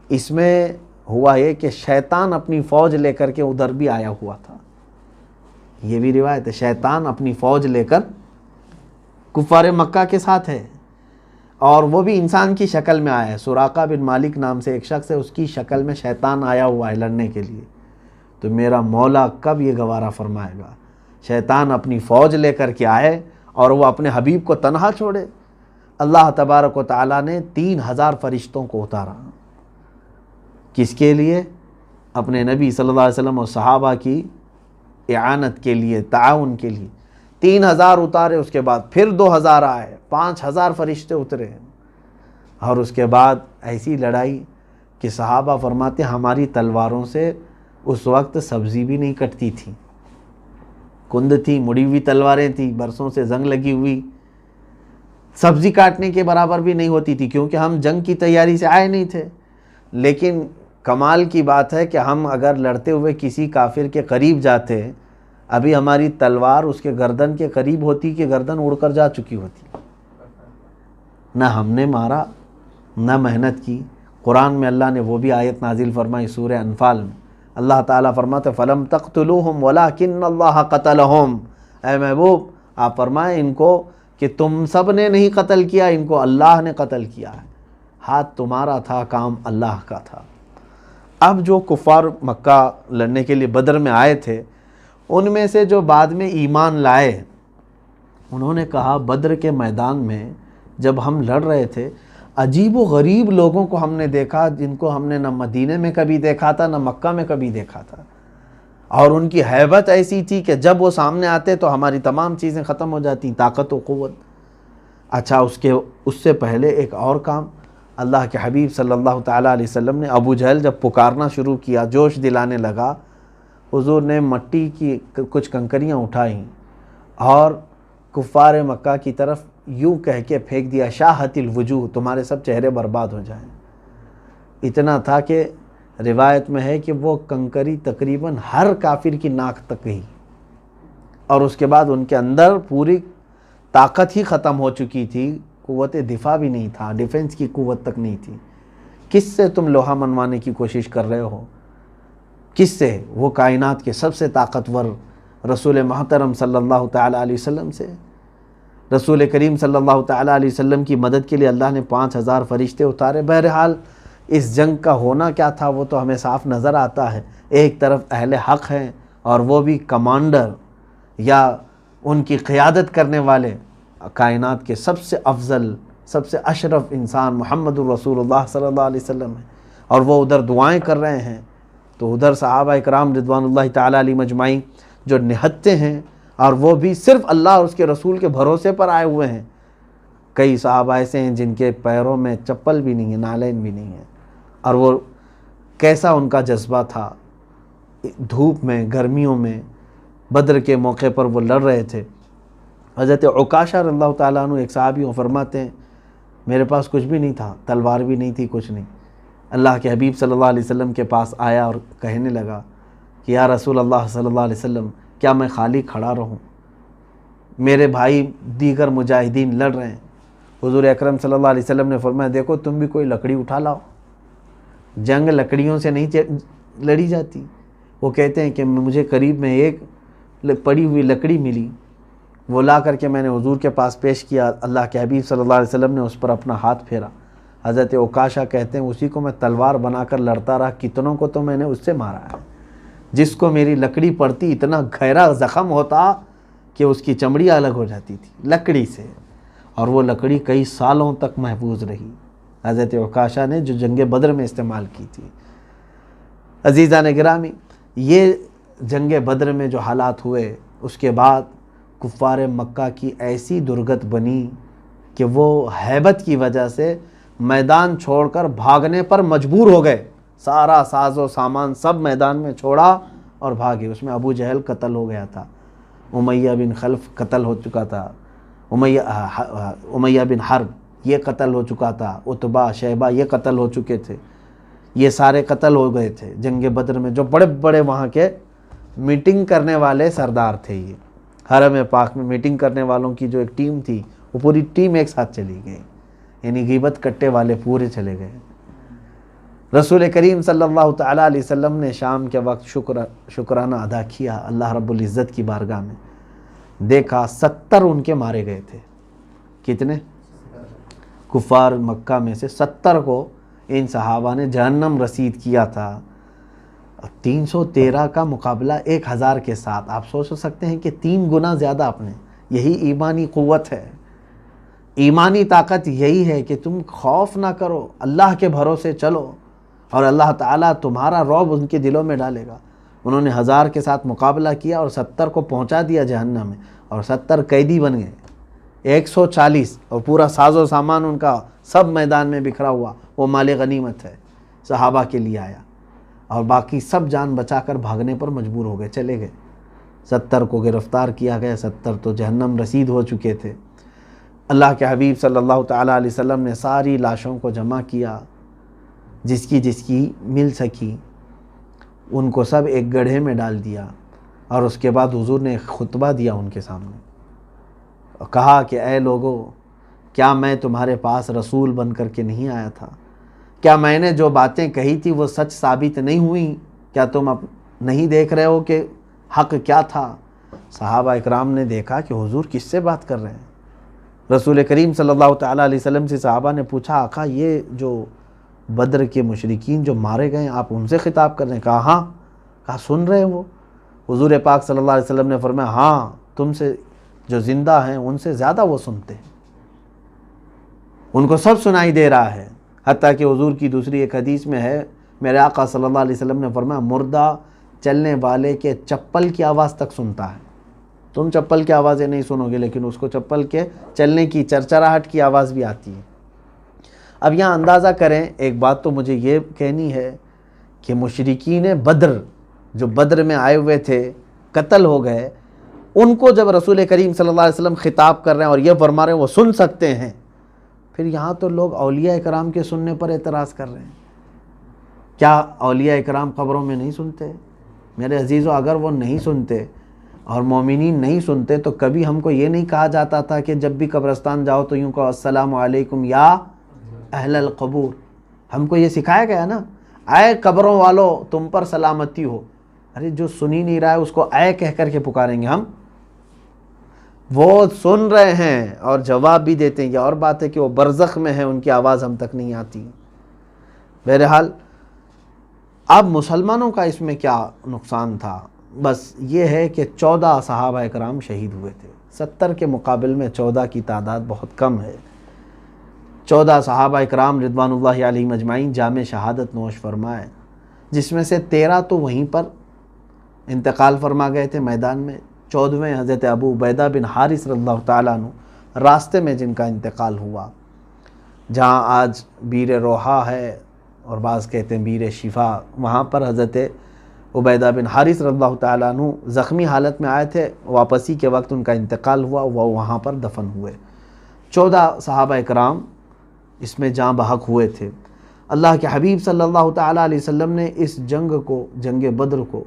اس میں ہوا یہ کہ شیطان اپنی فوج لے کر کے ادھر بھی آیا ہوا تھا، یہ بھی روایت ہے، شیطان اپنی فوج لے کر کفار مکہ کے ساتھ ہے، اور وہ بھی انسان کی شکل میں آیا ہے۔ سراقہ بن مالک نام سے ایک شخص ہے، اس کی شکل میں شیطان آیا ہوا ہے لڑنے کے لیے۔ تو میرا مولا کب یہ گوارہ فرمائے گا شیطان اپنی فوج لے کر کے آئے اور وہ اپنے حبیب کو تنہا چھوڑے؟ اللہ تبارک و تعالیٰ نے 3000 فرشتوں کو اتارا، کس کے لیے؟ اپنے نبی صلی اللہ علیہ وسلم اور صحابہ کی اعانت کے لیے، تعاون کے لیے۔ 3000 اتارے، اس کے بعد پھر 2000 آئے، 5000 فرشتے اترے، اور اس کے بعد ایسی لڑائی کہ صحابہ فرماتے ہماری تلواروں سے اس وقت سبزی بھی نہیں کٹتی تھی، کند تھی، مڑی ہوئی تلواریں تھیں، برسوں سے زنگ لگی ہوئی، سبزی کاٹنے کے برابر بھی نہیں ہوتی تھی، کیونکہ ہم جنگ کی تیاری سے آئے نہیں تھے۔ لیکن کمال کی بات ہے کہ ہم اگر لڑتے ہوئے کسی کافر کے قریب جاتے، ابھی ہماری تلوار اس کے گردن کے قریب ہوتی کہ گردن اڑ کر جا چکی ہوتی، نہ ہم نے مارا نہ محنت کی۔ قرآن میں اللہ نے وہ بھی آیت نازل فرمائی سورہ انفال میں، اللہ تعالیٰ فرماتے فَلَمْ تَقْتُلُوهُمْ وَلَكِنَّ اللَّهَ قَتَلَهُمْ، اے محبوب آپ فرمائیں ان کو کہ تم سب نے نہیں قتل کیا، ان کو اللہ نے قتل کیا ہے، ہاتھ تمہارا تھا، کام اللہ کا تھا۔ اب جو کفار مکہ لڑنے کے لیے بدر میں آئے تھے ان میں سے جو بعد میں ایمان لائے، انہوں نے کہا بدر کے میدان میں جب ہم لڑ رہے تھے عجیب و غریب لوگوں کو ہم نے دیکھا جن کو ہم نے نہ مدینے میں کبھی دیکھا تھا نہ مکہ میں کبھی دیکھا تھا، اور ان کی ہیبت ایسی تھی کہ جب وہ سامنے آتے تو ہماری تمام چیزیں ختم ہو جاتی، طاقت و قوت۔ اچھا اس سے پہلے ایک اور کام، اللہ کے حبیب صلی اللہ تعالیٰ علیہ وسلم نے ابو جہل جب پکارنا شروع کیا، جوش دلانے لگا، حضور نے مٹی کی کچھ کنکریاں اٹھائیں اور کفار مکہ کی طرف یوں کہہ کے پھینک دیا شاہت الوجوہ، تمہارے سب چہرے برباد ہو جائیں۔ اتنا تھا کہ روایت میں ہے کہ وہ کنکری تقریباً ہر کافر کی ناک تک گئی، اور اس کے بعد ان کے اندر پوری طاقت ہی ختم ہو چکی تھی، قوت دفاع بھی نہیں تھا، ڈیفنس کی قوت تک نہیں تھی۔ کس سے تم لوہا منوانے کی کوشش کر رہے ہو؟ کس سے؟ وہ کائنات کے سب سے طاقتور رسول محترم صلی اللہ تعالیٰ علیہ وسلم سے۔ رسول کریم صلی اللہ تعالیٰ علیہ وسلم کی مدد کے لیے اللہ نے 5000 فرشتے اتارے۔ بہرحال اس جنگ کا ہونا کیا تھا وہ تو ہمیں صاف نظر آتا ہے۔ ایک طرف اہل حق ہیں اور وہ بھی کمانڈر یا ان کی قیادت کرنے والے کائنات کے سب سے افضل، سب سے اشرف انسان محمد الرسول اللہ صلی اللہ علیہ وسلم ہیں، اور وہ ادھر دعائیں کر رہے ہیں، تو ادھر صحابہ اکرام رضوان اللہ تعالیٰ علیہ مجمعین جو نہتے ہیں، اور وہ بھی صرف اللہ اور اس کے رسول کے بھروسے پر آئے ہوئے ہیں۔ کئی صحابہ ایسے ہیں جن کے پیروں میں چپل بھی نہیں ہے، نالین بھی نہیں ہے، اور وہ کیسا ان کا جذبہ تھا، دھوپ میں، گرمیوں میں، بدر کے موقع پر وہ لڑ رہے تھے۔ حضرت عکاشہ رضی اللہ تعالیٰ عنہ ایک صحابی وہ فرماتے ہیں میرے پاس کچھ بھی نہیں تھا، تلوار بھی نہیں تھی، کچھ نہیں۔ اللہ کے حبیب صلی اللہ علیہ وسلم کے پاس آیا اور کہنے لگا کہ یا رسول اللہ صلی اللہ علیہ وسلم، کیا میں خالی کھڑا رہوں؟ میرے بھائی دیگر مجاہدین لڑ رہے ہیں۔ حضور اکرم صلی اللہ علیہ وسلم نے فرمایا دیکھو تم بھی کوئی لکڑی اٹھا لاؤ، جنگ لکڑیوں سے نہیں لڑی جاتی۔ وہ کہتے ہیں کہ مجھے قریب میں ایک پڑی ہوئی لکڑی ملی، وہ لا کر کے میں نے حضور کے پاس پیش کیا، اللہ کے حبیب صلی اللہ علیہ وسلم نے اس پر اپنا ہاتھ پھیرا۔ حضرت عکاشہ کہتے ہیں اسی کو میں تلوار بنا کر لڑتا رہا، کتنوں کو تو میں نے اس سے مارا ہے، جس کو میری لکڑی پڑتی اتنا گہرا زخم ہوتا کہ اس کی چمڑی الگ ہو جاتی تھی لکڑی سے، اور وہ لکڑی کئی سالوں تک محفوظ رہی حضرت عکاشہ نے جو جنگ بدر میں استعمال کی تھی۔ عزیزان گرامی، یہ جنگ بدر میں جو حالات ہوئے، اس کے بعد کفار مکہ کی ایسی درگت بنی کہ وہ ہیبت کی وجہ سے میدان چھوڑ کر بھاگنے پر مجبور ہو گئے۔ سارا ساز و سامان سب میدان میں چھوڑا اور بھاگے۔ اس میں ابو جہل قتل ہو گیا تھا، امیہ بن خلف قتل ہو چکا تھا، امیہ بن حرب یہ قتل ہو چکا تھا، عتبہ شیبہ یہ قتل ہو چکے تھے، یہ سارے قتل ہو گئے تھے جنگ بدر میں۔ جو بڑے بڑے وہاں کے میٹنگ کرنے والے سردار تھے، یہ حرم پاک میں میٹنگ کرنے والوں کی جو ایک ٹیم تھی، وہ پوری ٹیم ایک ساتھ چلی گئی، یعنی غیبت کٹے والے پورے چلے گئے۔ رسول کریم صلی اللہ تعالیٰ علیہ وسلم نے شام کے وقت شکرانہ ادا کیا اللہ رب العزت کی بارگاہ میں، دیکھا 70 ان کے مارے گئے تھے۔ کتنے؟ کفار مکہ میں سے 70 کو ان صحابہ نے جہنم رسید کیا تھا۔ 313 کا مقابلہ 1000 کے ساتھ، آپ سوچ سکتے ہیں کہ 3 گنا زیادہ اپنے۔ یہی ایمانی قوت ہے، ایمانی طاقت یہی ہے کہ تم خوف نہ کرو، اللہ کے بھروسے چلو، اور اللہ تعالیٰ تمہارا رعب ان کے دلوں میں ڈالے گا۔ انہوں نے 1000 کے ساتھ مقابلہ کیا اور 70 کو پہنچا دیا جہنم میں، اور 70 قیدی بن گئے۔ 140 اور پورا ساز و سامان ان کا سب میدان میں بکھرا ہوا، وہ مال غنیمت ہے، صحابہ کے لیے آیا، اور باقی سب جان بچا کر بھاگنے پر مجبور ہو گئے، چلے گئے۔ 70 کو گرفتار کیا گیا، 70 تو جہنم رسید ہو چکے تھے۔ اللہ کے حبیب صلی اللہ تعالیٰ علیہ وسلم نے ساری لاشوں کو جمع کیا، جس کی مل سکی ان کو سب ایک گڑھے میں ڈال دیا، اور اس کے بعد حضور نے ایک خطبہ دیا ان کے سامنے، اور کہا کہ اے لوگو، کیا میں تمہارے پاس رسول بن کر کے نہیں آیا تھا؟ کیا میں نے جو باتیں کہی تھی وہ سچ ثابت نہیں ہوئی؟ کیا تم اب نہیں دیکھ رہے ہو کہ حق کیا تھا؟ صحابہ اکرام نے دیکھا کہ حضور کس سے بات کر رہے ہیں۔ رسول کریم صلی اللہ تعالیٰ علیہ وسلم سے صحابہ نے پوچھا آقا یہ جو بدر کے مشرکین جو مارے گئے آپ ان سے خطاب کر رہے ہیں؟ کہا ہاں۔ کہا سن رہے ہیں وہ؟ حضور پاک صلی اللہ علیہ وسلم نے فرمایا ہاں، تم سے جو زندہ ہیں ان سے زیادہ وہ سنتے ہیں، ان کو سب سنائی دے رہا ہے۔ حتیٰ کہ حضور کی دوسری ایک حدیث میں ہے، میرے آقا صلی اللہ علیہ وسلم نے فرمایا مردہ چلنے والے کے چپل کی آواز تک سنتا ہے۔ تم چپل کی آوازیں نہیں سنو گے، لیکن اس کو چپل کے چلنے کی چرچراہٹ کی آواز بھی آتی ہے۔ اب یہاں اندازہ کریں، ایک بات تو مجھے یہ کہنی ہے کہ مشرکین بدر جو بدر میں آئے ہوئے تھے، قتل ہو گئے، ان کو جب رسول کریم صلی اللہ علیہ وسلم خطاب کر رہے ہیں اور یہ فرما رہے ہیں وہ سن سکتے ہیں، پھر یہاں تو لوگ اولیاء اکرام کے سننے پر اعتراض کر رہے ہیں۔ کیا اولیاء اکرام قبروں میں نہیں سنتے؟ میرے عزیزو، اگر وہ نہیں سنتے اور مومنین نہیں سنتے تو کبھی ہم کو یہ نہیں کہا جاتا تھا کہ جب بھی قبرستان جاؤ تو یوں کہو السلام علیکم یا اہل القبور. ہم کو یہ سکھایا گیا نا, اے قبروں والو تم پر سلامتی ہو. ارے جو سنی نہیں رہا ہے اس کو اے کہہ کر کے پکاریں گے ہم؟ وہ سن رہے ہیں اور جواب بھی دیتے ہیں. یہ اور بات ہے کہ وہ برزخ میں ہیں, ان کی آواز ہم تک نہیں آتی. بہرحال اب مسلمانوں کا اس میں کیا نقصان تھا؟ بس یہ ہے کہ 14 صحابہ اکرام شہید ہوئے تھے. 70 کے مقابل میں 14 کی تعداد بہت کم ہے. 14 صحابہ اکرام رضوان اللہ علیہم اجمعین جام شہادت نوش فرمائے, جس میں سے 13 تو وہیں پر انتقال فرما گئے تھے میدان میں. 14ویں حضرت ابو عبیدہ بن حارث رضی اللہ تعالیٰ عنہ راستے میں جن کا انتقال ہوا. جہاں آج بیر روحا ہے اور بعض کہتے ہیں بیر شفا, وہاں پر حضرت عبیدہ بن حارث رضی اللہ تعالیٰ عنہ زخمی حالت میں آئے تھے. واپسی کے وقت ان کا انتقال ہوا, وہ وہاں پر دفن ہوئے. 14 صحابہ اکرام اس میں جاں بحق ہوئے تھے. اللہ کے حبیب صلی اللہ تعالیٰ علیہ وسلم نے اس جنگ کو, جنگ بدر کو,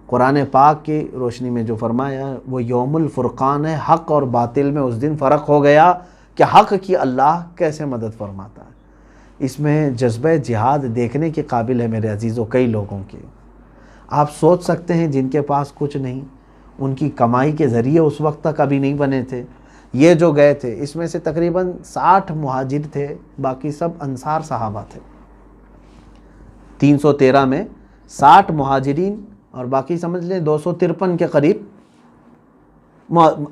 قرآن پاک کی روشنی میں جو فرمایا وہ یوم الفرقان ہے. حق اور باطل میں اس دن فرق ہو گیا کہ حق کی اللہ کیسے مدد فرماتا ہے. اس میں جذبہ جہاد دیکھنے کے قابل ہے میرے عزیزوں کئی لوگوں کے. آپ سوچ سکتے ہیں جن کے پاس کچھ نہیں, ان کی کمائی کے ذریعے اس وقت تک ابھی نہیں بنے تھے. یہ جو گئے تھے اس میں سے تقریباً 60 مہاجر تھے, باقی سب انصار صحابہ تھے. 313 میں 60 مہاجرین اور باقی سمجھ لیں 253 کے قریب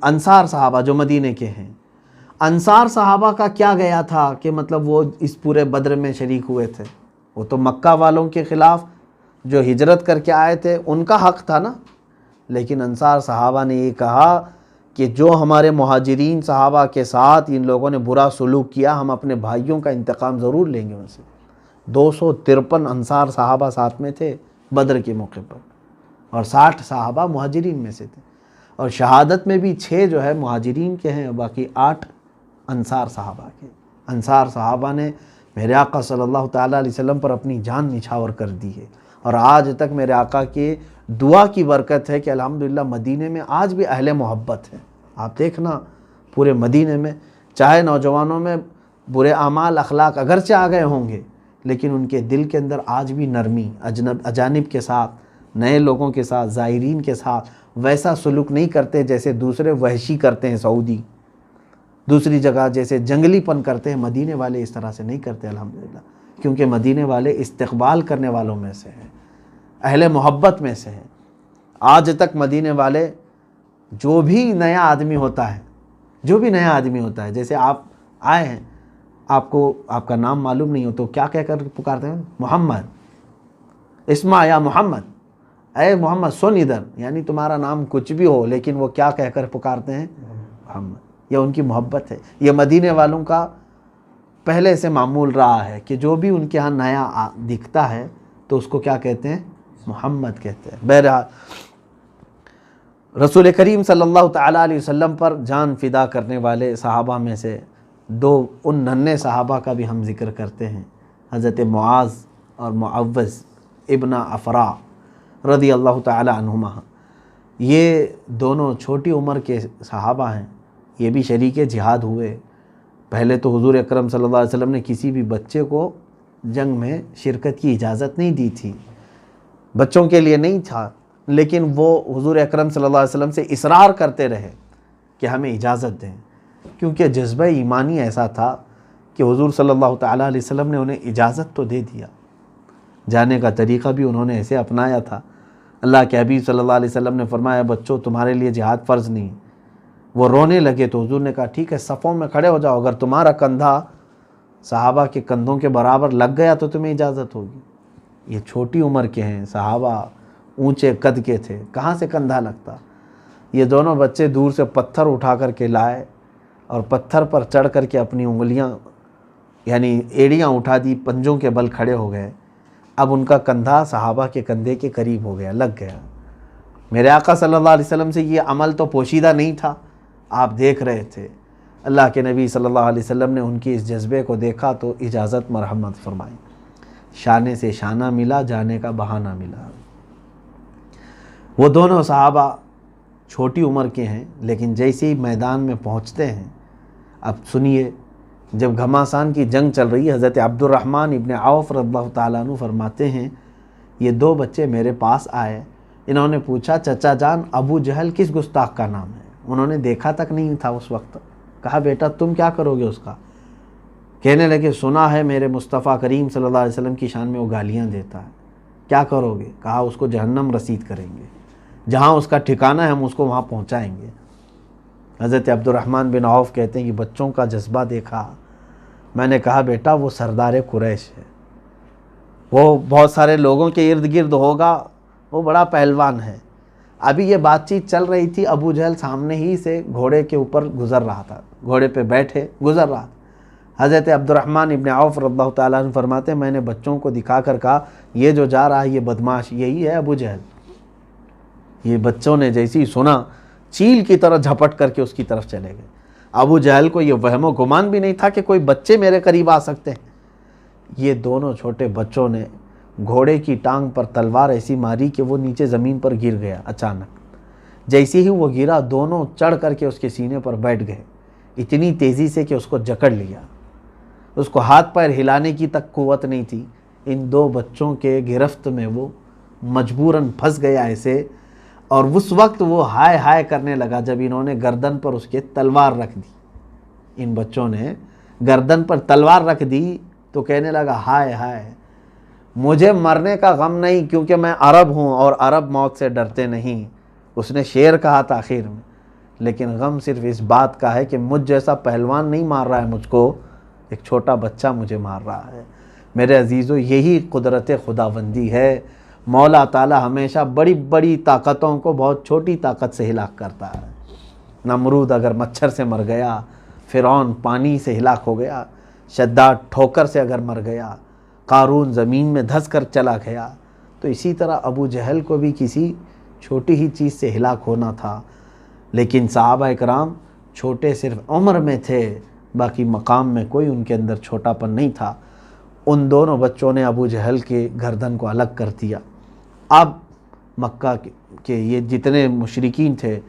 انصار صحابہ جو مدینے کے ہیں. انصار صحابہ کا کیا گیا تھا کہ مطلب وہ اس پورے بدر میں شریک ہوئے تھے؟ وہ تو مکہ والوں کے خلاف جو ہجرت کر کے آئے تھے ان کا حق تھا نا. لیکن انصار صحابہ نے یہ کہا کہ جو ہمارے مہاجرین صحابہ کے ساتھ ان لوگوں نے برا سلوک کیا, ہم اپنے بھائیوں کا انتقام ضرور لیں گے ان سے. 253 انصار صحابہ ساتھ میں تھے بدر کے موقع پر, اور 60 صحابہ مہاجرین میں سے تھے. اور شہادت میں بھی 6 جو ہے مہاجرین کے ہیں اور باقی 8 انصار صحابہ کے. انصار صحابہ نے میرے آقا صلی اللہ تعالیٰ علیہ وسلم پر اپنی جان نچھاور کر دی ہے, اور آج تک میرے آقا کی دعا کی برکت ہے کہ الحمدللہ مدینے میں آج بھی اہل محبت ہیں. آپ دیکھنا پورے مدینے میں, چاہے نوجوانوں میں برے اعمال اخلاق اگرچہ آ گئے ہوں گے, لیکن ان کے دل کے اندر آج بھی نرمی, اجانب کے ساتھ, نئے لوگوں کے ساتھ, زائرین کے ساتھ ویسا سلوک نہیں کرتے جیسے دوسرے وحشی کرتے ہیں. سعودی دوسری جگہ جیسے جنگلی پن کرتے ہیں, مدینے والے اس طرح سے نہیں کرتے الحمدللہ, کیونکہ مدینے والے استقبال کرنے والوں میں سے ہیں, اہل محبت میں سے ہیں. آج تک مدینے والے جو بھی نیا آدمی ہوتا ہے, جیسے آپ آئے ہیں, آپ کو آپ کا نام معلوم نہیں ہو تو کیا کہہ کر پکارتے ہیں؟ محمد, اسمع یا محمد, اے محمد سن ادھر. یعنی تمہارا نام کچھ بھی ہو لیکن وہ کیا کہہ کر پکارتے ہیں؟ محمد. یہ ان کی محبت ہے. یہ مدینے والوں کا پہلے سے معمول رہا ہے کہ جو بھی ان کے ہاں نیا دکھتا ہے تو اس کو کیا کہتے ہیں؟ محمد کہتے ہیں. بہرحال رسول کریم صلی اللہ تعالیٰ علیہ وسلم پر جان فدا کرنے والے صحابہ میں سے 2 ان ننھے صحابہ کا بھی ہم ذکر کرتے ہیں, حضرت معاذ اور معوذ ابن افرا رضی اللہ تعالیٰ عنہما. یہ دونوں چھوٹی عمر کے صحابہ ہیں, یہ بھی شریک جہاد ہوئے. پہلے تو حضور اکرم صلی اللہ علیہ وسلم نے کسی بھی بچے کو جنگ میں شرکت کی اجازت نہیں دی تھی, بچوں کے لیے نہیں تھا, لیکن وہ حضور اکرم صلی اللہ علیہ وسلم سے اصرار کرتے رہے کہ ہمیں اجازت دیں, کیونکہ جذبہ ایمانی ایسا تھا کہ حضور صلی اللہ تعالیٰ علیہ وسلم نے انہیں اجازت تو دے دیا. جانے کا طریقہ بھی انہوں نے ایسے اپنایا تھا. اللہ کے حبیب صلی اللہ علیہ وسلم نے فرمایا بچوں تمہارے لیے جہاد فرض نہیں. وہ رونے لگے تو حضور نے کہا ٹھیک ہے صفوں میں کھڑے ہو جاؤ, اگر تمہارا کندھا صحابہ کے کندھوں کے برابر لگ گیا تو تمہیں اجازت ہوگی. یہ چھوٹی عمر کے ہیں صحابہ, اونچے قد کے تھے, کہاں سے کندھا لگتا. یہ دونوں بچے دور سے پتھر اٹھا کر کے لائے اور پتھر پر چڑھ کر کے اپنی انگلیاں یعنی ایڑیاں اٹھا دی, پنجوں کے بل کھڑے ہو گئے. اب ان کا کندھا صحابہ کے کندھے کے قریب ہو گیا, لگ گیا. میرے آقا صلی اللہ علیہ وسلم سے یہ عمل تو پوشیدہ نہیں تھا, آپ دیکھ رہے تھے. اللہ کے نبی صلی اللہ علیہ وسلم نے ان کی اس جذبے کو دیکھا تو اجازت مرحمت فرمائی. شانے سے شانہ ملا, جانے کا بہانہ ملا. وہ دونوں صحابہ چھوٹی عمر کے ہیں، لیکن جیسے ہی میدان میں پہنچتے ہیں، اب سنیے، جب گھماسان کی جنگ چل رہی ہے، حضرت عبد الرحمن ابن عوف رضی اللہ تعالیٰ عنہ فرماتے ہیں یہ 2 بچے میرے پاس آئے، انہوں نے پوچھا چچا جان ابو جہل کس گستاخ کا نام ہے؟ انہوں نے دیکھا تک نہیں تھا اس وقت۔ کہا بیٹا تم کیا کرو گے اس کا؟ کہنے لگے سنا ہے میرے مصطفیٰ کریم صلی اللہ علیہ وسلم کی شان میں وہ گالیاں دیتا ہے، کیا کرو گے؟ کہا اس کو جہنم رسید کریں گے، جہاں اس کا ٹھکانہ ہے ہم اس کو وہاں پہنچائیں گے۔ حضرت عبد الرحمن بن عوف کہتے ہیں کہ بچوں کا جذبہ دیکھا، میں نے کہا بیٹا وہ سردار قریش ہے، وہ بہت سارے لوگوں کے ارد گرد ہوگا، وہ بڑا پہلوان ہے۔ ابھی یہ بات چیت چل رہی تھی، ابو جہل سامنے ہی سے گھوڑے کے اوپر گزر رہا تھا، گھوڑے پہ بیٹھے گزر رہا تھا۔ حضرت عبد الرحمن ابن عوف رضی اللہ تعالیٰ عنہ فرماتے ہیں میں نے بچوں کو دکھا کر کہا یہ جو جا رہا ہے یہ بدماش یہی ہے ابو جہل۔ یہ بچوں نے جیسے ہی سنا چیل کی طرح جھپٹ کر کے اس کی طرف چلے گئے۔ ابو جہل کو یہ وہم و گمان بھی نہیں تھا کہ کوئی بچے میرے قریب آ سکتے ہیں۔ یہ دونوں چھوٹے بچوں نے گھوڑے کی ٹانگ پر تلوار ایسی ماری کہ وہ نیچے زمین پر گر گیا اچانک۔ جیسے ہی وہ گرا دونوں چڑھ کر کے اس کے سینے پر بیٹھ گئے، اتنی تیزی سے کہ اس کو جکڑ لیا، اس کو ہاتھ پیر ہلانے کی تک قوت نہیں تھی۔ ان 2 بچوں کے گرفت میں وہ مجبوراً پھنس گیا ایسے، اور اس وقت وہ ہائے ہائے کرنے لگا جب انہوں نے گردن پر اس کے تلوار رکھ دی۔ ان بچوں نے گردن پر تلوار رکھ دی تو کہنے لگا ہائے ہائے مجھے مرنے کا غم نہیں کیونکہ میں عرب ہوں اور عرب موت سے ڈرتے نہیں۔ اس نے شعر کہا تھا آخر میں، لیکن غم صرف اس بات کا ہے کہ مجھ جیسا پہلوان نہیں مار رہا ہے مجھ کو، ایک چھوٹا بچہ مجھے مار رہا ہے۔ میرے عزیزو یہی قدرت خداوندی ہے، مولا تعالیٰ ہمیشہ بڑی بڑی طاقتوں کو بہت چھوٹی طاقت سے ہلاک کرتا ہے۔ نمرود اگر مچھر سے مر گیا، فرعون پانی سے ہلاک ہو گیا، شداد ٹھوکر سے اگر مر گیا، قارون زمین میں دھس کر چلا گیا، تو اسی طرح ابو جہل کو بھی کسی چھوٹی ہی چیز سے ہلاک ہونا تھا۔ لیکن صحابہ اکرام چھوٹے صرف عمر میں تھے، باقی مقام میں کوئی ان کے اندر چھوٹا پن نہیں تھا۔ ان دونوں بچوں نے ابو جہل کے گردن کو الگ کر دیا۔ اب مکہ کے یہ جتنے مشرکین تھے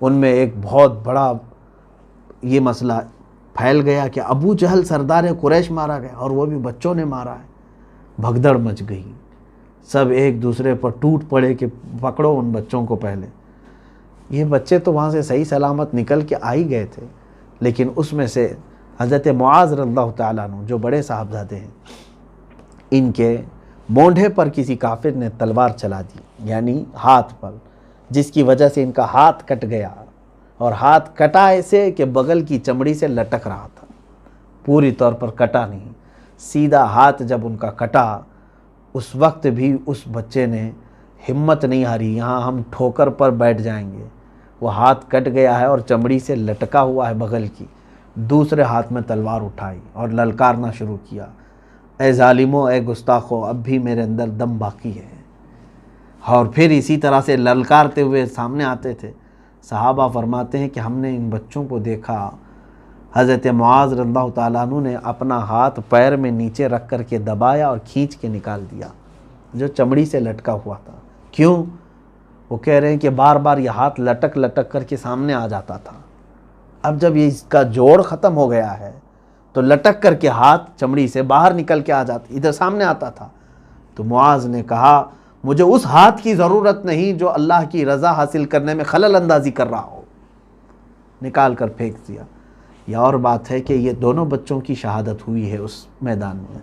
ان میں ایک بہت بڑا یہ مسئلہ پھیل گیا کہ ابو جہل سردار قریش مارا گیا اور وہ بھی بچوں نے مارا ہے۔ بھگدڑ مچ گئی، سب ایک دوسرے پر ٹوٹ پڑے کہ پکڑو ان بچوں کو پہلے۔ یہ بچے تو وہاں سے صحیح سلامت نکل کے آ ہی گئے تھے، لیکن اس میں سے حضرت معاذ رضی اللہ تعالیٰ عنہ جو بڑے صاحبزادے ہیں، ان کے مونڈھے پر کسی کافر نے تلوار چلا دی، یعنی ہاتھ پر، جس کی وجہ سے ان کا ہاتھ کٹ گیا، اور ہاتھ کٹا ایسے کہ بغل کی چمڑی سے لٹک رہا تھا، پوری طور پر کٹا نہیں، سیدھا ہاتھ جب ان کا کٹا، اس وقت بھی اس بچے نے ہمت نہیں ہاری، یہاں ہم ٹھوکر پر بیٹھ جائیں گے۔ وہ ہاتھ کٹ گیا ہے اور چمڑی سے لٹکا ہوا ہے بغل کی، دوسرے ہاتھ میں تلوار اٹھائی اور للکارنا شروع کیا، اے ظالمو اے گستاخو اب بھی میرے اندر دم باقی ہے۔ اور پھر اسی طرح سے للکارتے ہوئے سامنے آتے تھے۔ صحابہ فرماتے ہیں کہ ہم نے ان بچوں کو دیکھا، حضرت معاذ رضی اللہ تعالیٰ عنہ نے اپنا ہاتھ پیر میں نیچے رکھ کر کے دبایا اور کھینچ کے نکال دیا جو چمڑی سے لٹکا ہوا تھا۔ کیوں؟ وہ کہہ رہے ہیں کہ بار بار یہ ہاتھ لٹک لٹک کر کے سامنے آ جاتا تھا، اب جب یہ اس کا جوڑ ختم ہو گیا ہے تو لٹک کر کے ہاتھ چمڑی سے باہر نکل کے آ جاتا، ادھر سامنے آتا تھا۔ تو معاذ نے کہا مجھے اس ہاتھ کی ضرورت نہیں جو اللہ کی رضا حاصل کرنے میں خلل اندازی کر رہا ہو، نکال کر پھینک دیا۔ یہ اور بات ہے کہ یہ دونوں بچوں کی شہادت ہوئی ہے اس میدان میں،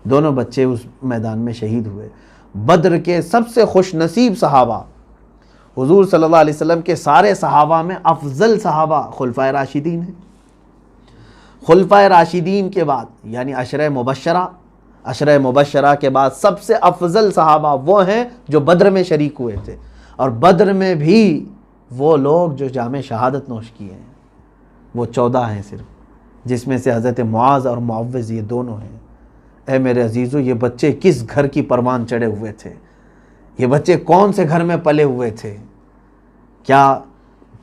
دونوں بچے اس میدان میں شہید ہوئے۔ بدر کے سب سے خوش نصیب صحابہ، حضور صلی اللہ علیہ وسلم کے سارے صحابہ میں افضل صحابہ خلفائے راشدین ہیں۔ خلفائے راشدین کے بعد یعنی عشرہ مبشرہ کے بعد سب سے افضل صحابہ وہ ہیں جو بدر میں شریک ہوئے تھے، اور بدر میں بھی وہ لوگ جو جام شہادت نوش کیے ہیں وہ 14 ہیں صرف، جس میں سے حضرت معاذ اور معوذ یہ دونوں ہیں۔ اے میرے عزیزو یہ بچے کس گھر کی پروان چڑھے ہوئے تھے، یہ بچے کون سے گھر میں پلے ہوئے تھے؟ کیا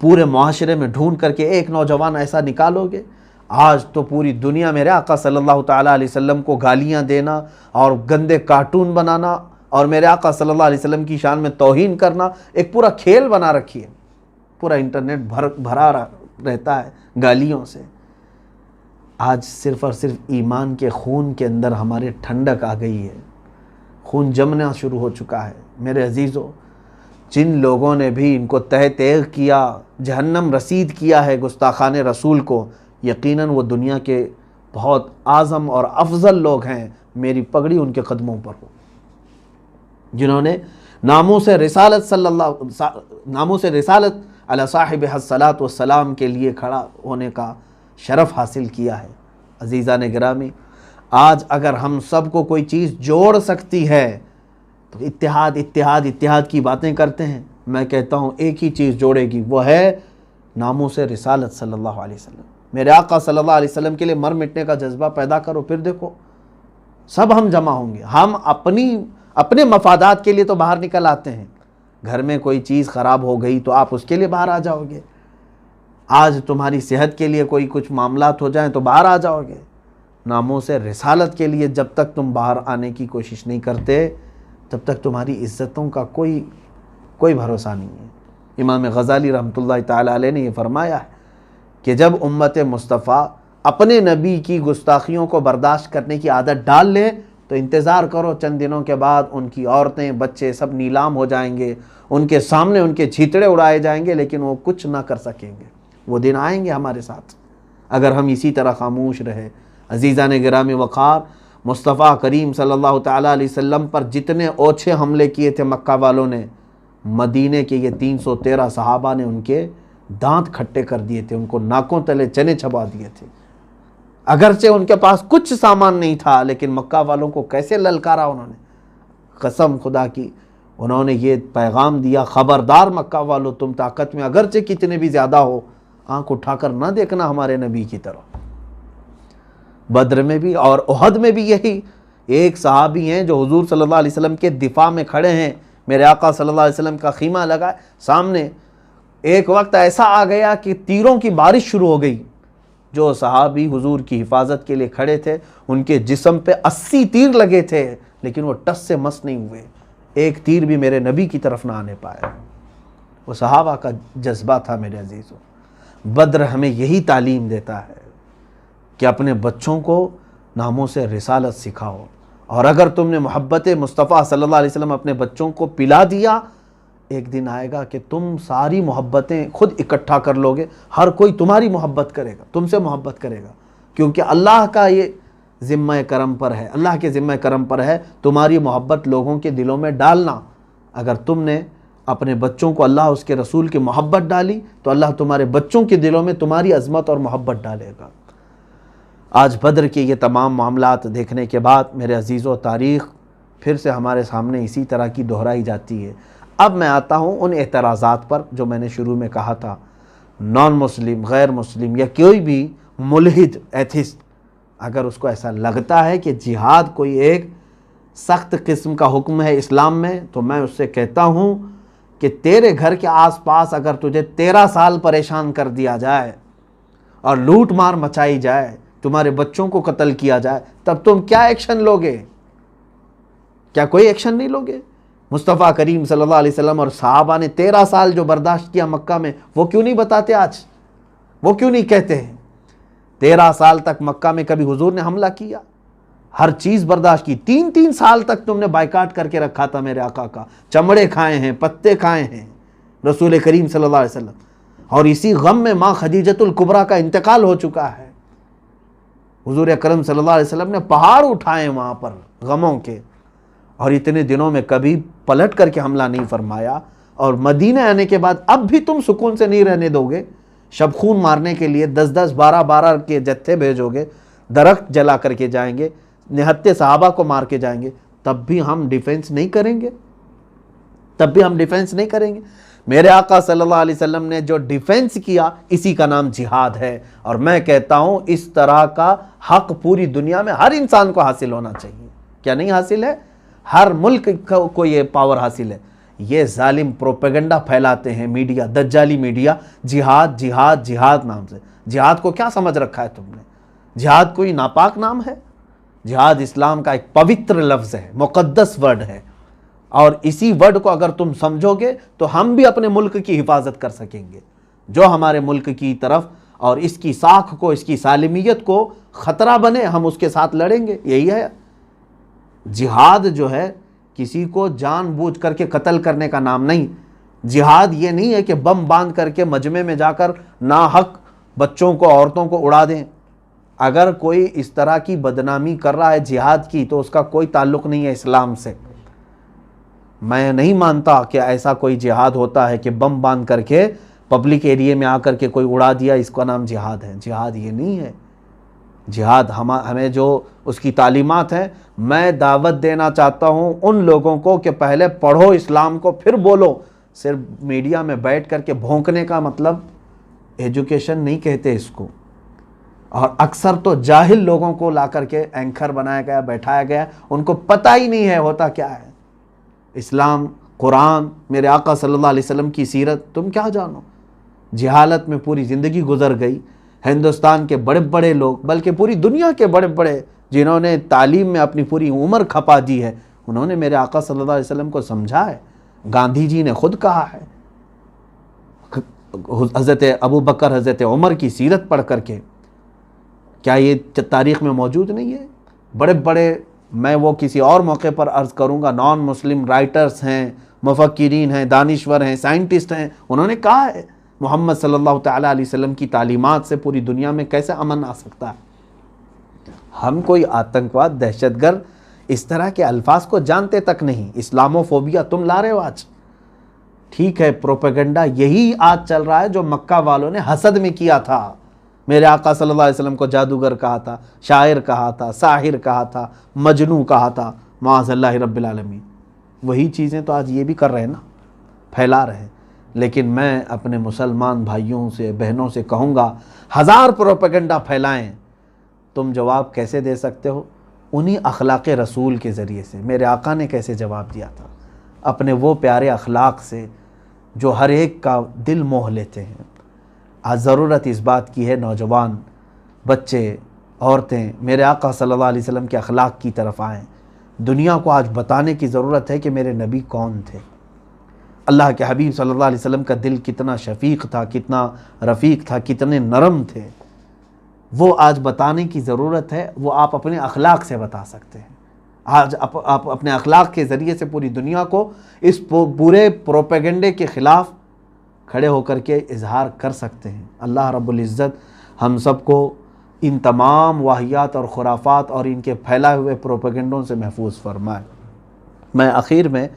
پورے معاشرے میں ڈھونڈ کر کے ایک نوجوان ایسا نکالو گے؟ آج تو پوری دنیا میرے آقا صلی اللہ تعالیٰ علیہ وسلم کو گالیاں دینا اور گندے کارٹون بنانا اور میرے آقا صلی اللہ علیہ وسلم کی شان میں توہین کرنا ایک پورا کھیل بنا رکھی ہے۔ پورا انٹرنیٹ بھرا رہتا ہے گالیوں سے۔ آج صرف اور صرف ایمان کے خون کے اندر ہمارے ٹھنڈک آ گئی ہے، خون جمنا شروع ہو چکا ہے۔ میرے عزیزو، جن لوگوں نے بھی ان کو تہ تیغ کیا، جہنم رسید کیا ہے گستاخان رسول کو، یقیناً وہ دنیا کے بہت اعظم اور افضل لوگ ہیں۔ میری پگڑی ان کے قدموں پر ہو، جنہوں نے ناموس رسالت علی صاحب الصلاۃ والسلام کے لیے کھڑا ہونے کا شرف حاصل کیا ہے۔ عزیزان گرامی، آج اگر ہم سب کو کوئی چیز جوڑ سکتی ہے تو اتحاد اتحاد اتحاد کی باتیں کرتے ہیں۔ میں کہتا ہوں ایک ہی چیز جوڑے گی، وہ ہے ناموس رسالت صلی اللہ علیہ وسلم۔ میرے آقا صلی اللہ علیہ وسلم کے لیے مر مٹنے کا جذبہ پیدا کرو، پھر دیکھو سب ہم جمع ہوں گے۔ ہم اپنے مفادات کے لیے تو باہر نکل آتے ہیں، گھر میں کوئی چیز خراب ہو گئی تو آپ اس کے لیے باہر آ جاؤ گے، آج تمہاری صحت کے لیے کوئی کچھ معاملات ہو جائیں تو باہر آ جاؤ گے۔ ناموس رسالت کے لیے جب تک تم باہر آنے کی کوشش نہیں کرتے، تب تک تمہاری عزتوں کا کوئی بھروسہ نہیں ہے۔ امام غزالی رحمۃ اللہ تعالیٰ علیہ نے یہ فرمایا ہے کہ جب امت مصطفیٰ اپنے نبی کی گستاخیوں کو برداشت کرنے کی عادت ڈال لے تو انتظار کرو، چند دنوں کے بعد ان کی عورتیں بچے سب نیلام ہو جائیں گے، ان کے سامنے ان کے چھیتڑے اڑائے جائیں گے، لیکن وہ کچھ نہ کر سکیں گے۔ وہ دن آئیں گے ہمارے ساتھ اگر ہم اسی طرح خاموش رہے۔ عزیزان گرامی وقار، مصطفیٰ کریم صلی اللہ تعالیٰ علیہ وسلم پر جتنے اوچھے حملے کیے تھے مکہ والوں نے، مدینے کے یہ 313 صحابہ نے ان کے دانت کھٹے کر دیے تھے، ان کو ناکوں تلے چنے چبا دیے تھے۔ اگرچہ ان کے پاس کچھ سامان نہیں تھا، لیکن مکہ والوں کو کیسے للکارا انہوں نے، قسم خدا کی انہوں نے یہ پیغام دیا، خبردار مکہ والوں، تم طاقت میں اگرچہ کتنے بھی زیادہ ہو، آنکھ اٹھا کر نہ دیکھنا ہمارے نبی کی طرف۔ بدر میں بھی اور احد میں بھی یہی ایک صحابی ہیں جو حضور صلی اللہ علیہ وسلم کے دفاع میں کھڑے ہیں، میرے آقا صلی اللہ علیہ وسلم کا خیمہ لگا سامنے۔ ایک وقت ایسا آ گیا کہ تیروں کی بارش شروع ہو گئی، جو صحابی حضور کی حفاظت کے لیے کھڑے تھے ان کے جسم پہ 80 تیر لگے تھے، لیکن وہ ٹس سے مس نہیں ہوئے، ایک تیر بھی میرے نبی کی طرف نہ آنے پایا۔ وہ صحابہ کا جذبہ تھا۔ میرے عزیزوں، بدر ہمیں یہی تعلیم دیتا ہے کہ اپنے بچوں کو ناموس رسالت سکھاؤ، اور اگر تم نے محبت مصطفیٰ صلی اللہ علیہ وسلم اپنے بچوں کو پلا دیا، ایک دن آئے گا کہ تم ساری محبتیں خود اکٹھا کر لوگے، ہر کوئی تمہاری محبت کرے گا، تم سے محبت کرے گا، کیونکہ اللہ کا یہ ذمہ کرم پر ہے، اللہ کے ذمہ کرم پر ہے تمہاری محبت لوگوں کے دلوں میں ڈالنا۔ اگر تم نے اپنے بچوں کو اللہ اس کے رسول کی محبت ڈالی تو اللہ تمہارے بچوں کے دلوں میں تمہاری عظمت اور محبت ڈالے گا۔ آج بدر کے یہ تمام معاملات دیکھنے کے بعد میرے عزیزو، تاریخ پھر سے ہمارے سامنے اسی طرح کی دہرائی جاتی ہے۔ اب میں آتا ہوں ان اعتراضات پر جو میں نے شروع میں کہا تھا۔ نان مسلم، غیر مسلم یا کوئی بھی ملحد ایتھسٹ اگر اس کو ایسا لگتا ہے کہ جہاد کوئی ایک سخت قسم کا حکم ہے اسلام میں، تو میں اس سے کہتا ہوں کہ تیرے گھر کے آس پاس اگر تجھے 13 سال پریشان کر دیا جائے اور لوٹ مار مچائی جائے، تمہارے بچوں کو قتل کیا جائے، تب تم کیا ایکشن لوگے؟ کیا کوئی ایکشن نہیں لوگے؟ مصطفیٰ کریم صلی اللہ علیہ وسلم اور صحابہ نے 13 سال جو برداشت کیا مکہ میں، وہ کیوں نہیں بتاتے آج؟ وہ کیوں نہیں کہتے ہیں؟ 13 سال تک مکہ میں کبھی حضور نے حملہ کیا؟ ہر چیز برداشت کی۔ 3 سال تک تم نے بائیکاٹ کر کے رکھا تھا میرے آقا کا، چمڑے کھائے ہیں، پتے کھائے ہیں رسول کریم صلی اللہ علیہ وسلم، اور اسی غم میں ماں خدیجۃ الکبریٰ کا انتقال ہو چکا ہے۔ حضور اکرم صلی اللہ علیہ وسلم نے پہاڑ اٹھائے وہاں پر غموں کے، اور اتنے دنوں میں کبھی پلٹ کر کے حملہ نہیں فرمایا، اور مدینہ آنے کے بعد اب بھی تم سکون سے نہیں رہنے دو گے، شب خون مارنے کے لیے 10 12 کے جتھے بھیجو گے، درخت جلا کر کے جائیں گے، نہتے صحابہ کو مار کے جائیں گے، تب بھی ہم ڈیفنس نہیں کریں گے؟ تب بھی ہم ڈیفنس نہیں کریں گے؟ میرے آقا صلی اللہ علیہ وسلم نے جو ڈیفنس کیا، اسی کا نام جہاد ہے، اور میں کہتا ہوں اس طرح کا حق پوری دنیا میں ہر انسان کو حاصل ہونا چاہیے۔ کیا نہیں حاصل ہے؟ ہر ملک کو یہ پاور حاصل ہے۔ یہ ظالم پروپیگنڈا پھیلاتے ہیں میڈیا، دجالی میڈیا، جہاد جہاد جہاد نام سے۔ جہاد کو کیا سمجھ رکھا ہے تم نے؟ جہاد کوئی ناپاک نام ہے؟ جہاد اسلام کا ایک پوتر لفظ ہے، مقدس ورڈ ہے، اور اسی ورڈ کو اگر تم سمجھو گے تو ہم بھی اپنے ملک کی حفاظت کر سکیں گے۔ جو ہمارے ملک کی طرف اور اس کی ساکھ کو، اس کی سالمیت کو خطرہ بنے، ہم اس کے ساتھ لڑیں گے۔ یہی ہے جہاد جو ہے، کسی کو جان بوجھ کر کے قتل کرنے کا نام نہیں۔ جہاد یہ نہیں ہے کہ بم باندھ کر کے مجمع میں جا کر ناحق بچوں کو، عورتوں کو اڑا دیں۔ اگر کوئی اس طرح کی بدنامی کر رہا ہے جہاد کی تو اس کا کوئی تعلق نہیں ہے اسلام سے۔ میں نہیں مانتا کہ ایسا کوئی جہاد ہوتا ہے کہ بم باندھ کر کے پبلک ایریے میں آ کر کے کوئی اڑا دیا، اس کا نام جہاد ہے۔ جہاد یہ نہیں ہے۔ جہاد ہمیں جو اس کی تعلیمات ہیں، میں دعوت دینا چاہتا ہوں ان لوگوں کو کہ پہلے پڑھو اسلام کو پھر بولو۔ صرف میڈیا میں بیٹھ کر کے بھونکنے کا مطلب ایجوکیشن نہیں کہتے اس کو۔ اور اکثر تو جاہل لوگوں کو لا کر کے اینکر بنایا گیا، بیٹھایا گیا، ان کو پتہ ہی نہیں ہے ہوتا کیا ہے اسلام، قرآن، میرے آقا صلی اللہ علیہ وسلم کی سیرت، تم کیا جانو؟ جہالت میں پوری زندگی گزر گئی۔ ہندوستان کے بڑے بڑے لوگ، بلکہ پوری دنیا کے بڑے بڑے جنہوں نے تعلیم میں اپنی پوری عمر کھپا دی ہے، انہوں نے میرے آقا صلی اللہ علیہ وسلم کو سمجھا ہے۔ گاندھی جی نے خود کہا ہے، حضرت ابو بکر، حضرت عمر کی سیرت پڑھ کر کے، کیا یہ تاریخ میں موجود نہیں ہے؟ بڑے بڑے، میں وہ کسی اور موقع پر عرض کروں گا، نان مسلم رائٹرز ہیں، مفکرین ہیں، دانشور ہیں، سائنٹسٹ ہیں، انہوں نے کہا ہے محمد صلی اللہ تعالیٰ علیہ وسلم کی تعلیمات سے پوری دنیا میں کیسے امن آ سکتا ہے۔ ہم کوئی آتنکواد، دہشت گرد، اس طرح کے الفاظ کو جانتے تک نہیں۔ اسلاموفوبیا تم لا رہے ہو آج، ٹھیک ہے، پروپیگنڈا یہی آج چل رہا ہے جو مکہ والوں نے حسد میں کیا تھا۔ میرے آقا صلی اللہ علیہ وسلم کو جادوگر کہا تھا، شاعر کہا تھا، ساحر کہا تھا، مجنوں کہا تھا، معاذ اللہ رب العالمین۔ وہی چیزیں تو آج یہ بھی کر رہے ہیں نا، پھیلا رہے ہیں۔ لیکن میں اپنے مسلمان بھائیوں سے، بہنوں سے کہوں گا، ہزار پروپیگنڈا پھیلائیں، تم جواب کیسے دے سکتے ہو؟ انہی اخلاق رسول کے ذریعے سے۔ میرے آقا نے کیسے جواب دیا تھا؟ اپنے وہ پیارے اخلاق سے جو ہر ایک کا دل موہ لیتے ہیں۔ آج ضرورت اس بات کی ہے، نوجوان، بچے، عورتیں میرے آقا صلی اللہ علیہ وسلم کے اخلاق کی طرف آئیں۔ دنیا کو آج بتانے کی ضرورت ہے کہ میرے نبی کون تھے۔ اللہ کے حبیب صلی اللہ علیہ وسلم کا دل کتنا شفیق تھا، کتنا رفیق تھا، کتنے نرم تھے، وہ آج بتانے کی ضرورت ہے۔ وہ آپ اپنے اخلاق سے بتا سکتے ہیں۔ آج آپ اپنے اخلاق کے ذریعے سے پوری دنیا کو اس پورے پروپیگنڈے کے خلاف کھڑے ہو کر کے اظہار کر سکتے ہیں۔ اللہ رب العزت ہم سب کو ان تمام واہیات اور خرافات اور ان کے پھیلائے ہوئے پروپیگنڈوں سے محفوظ فرمائے۔ میں آخر میں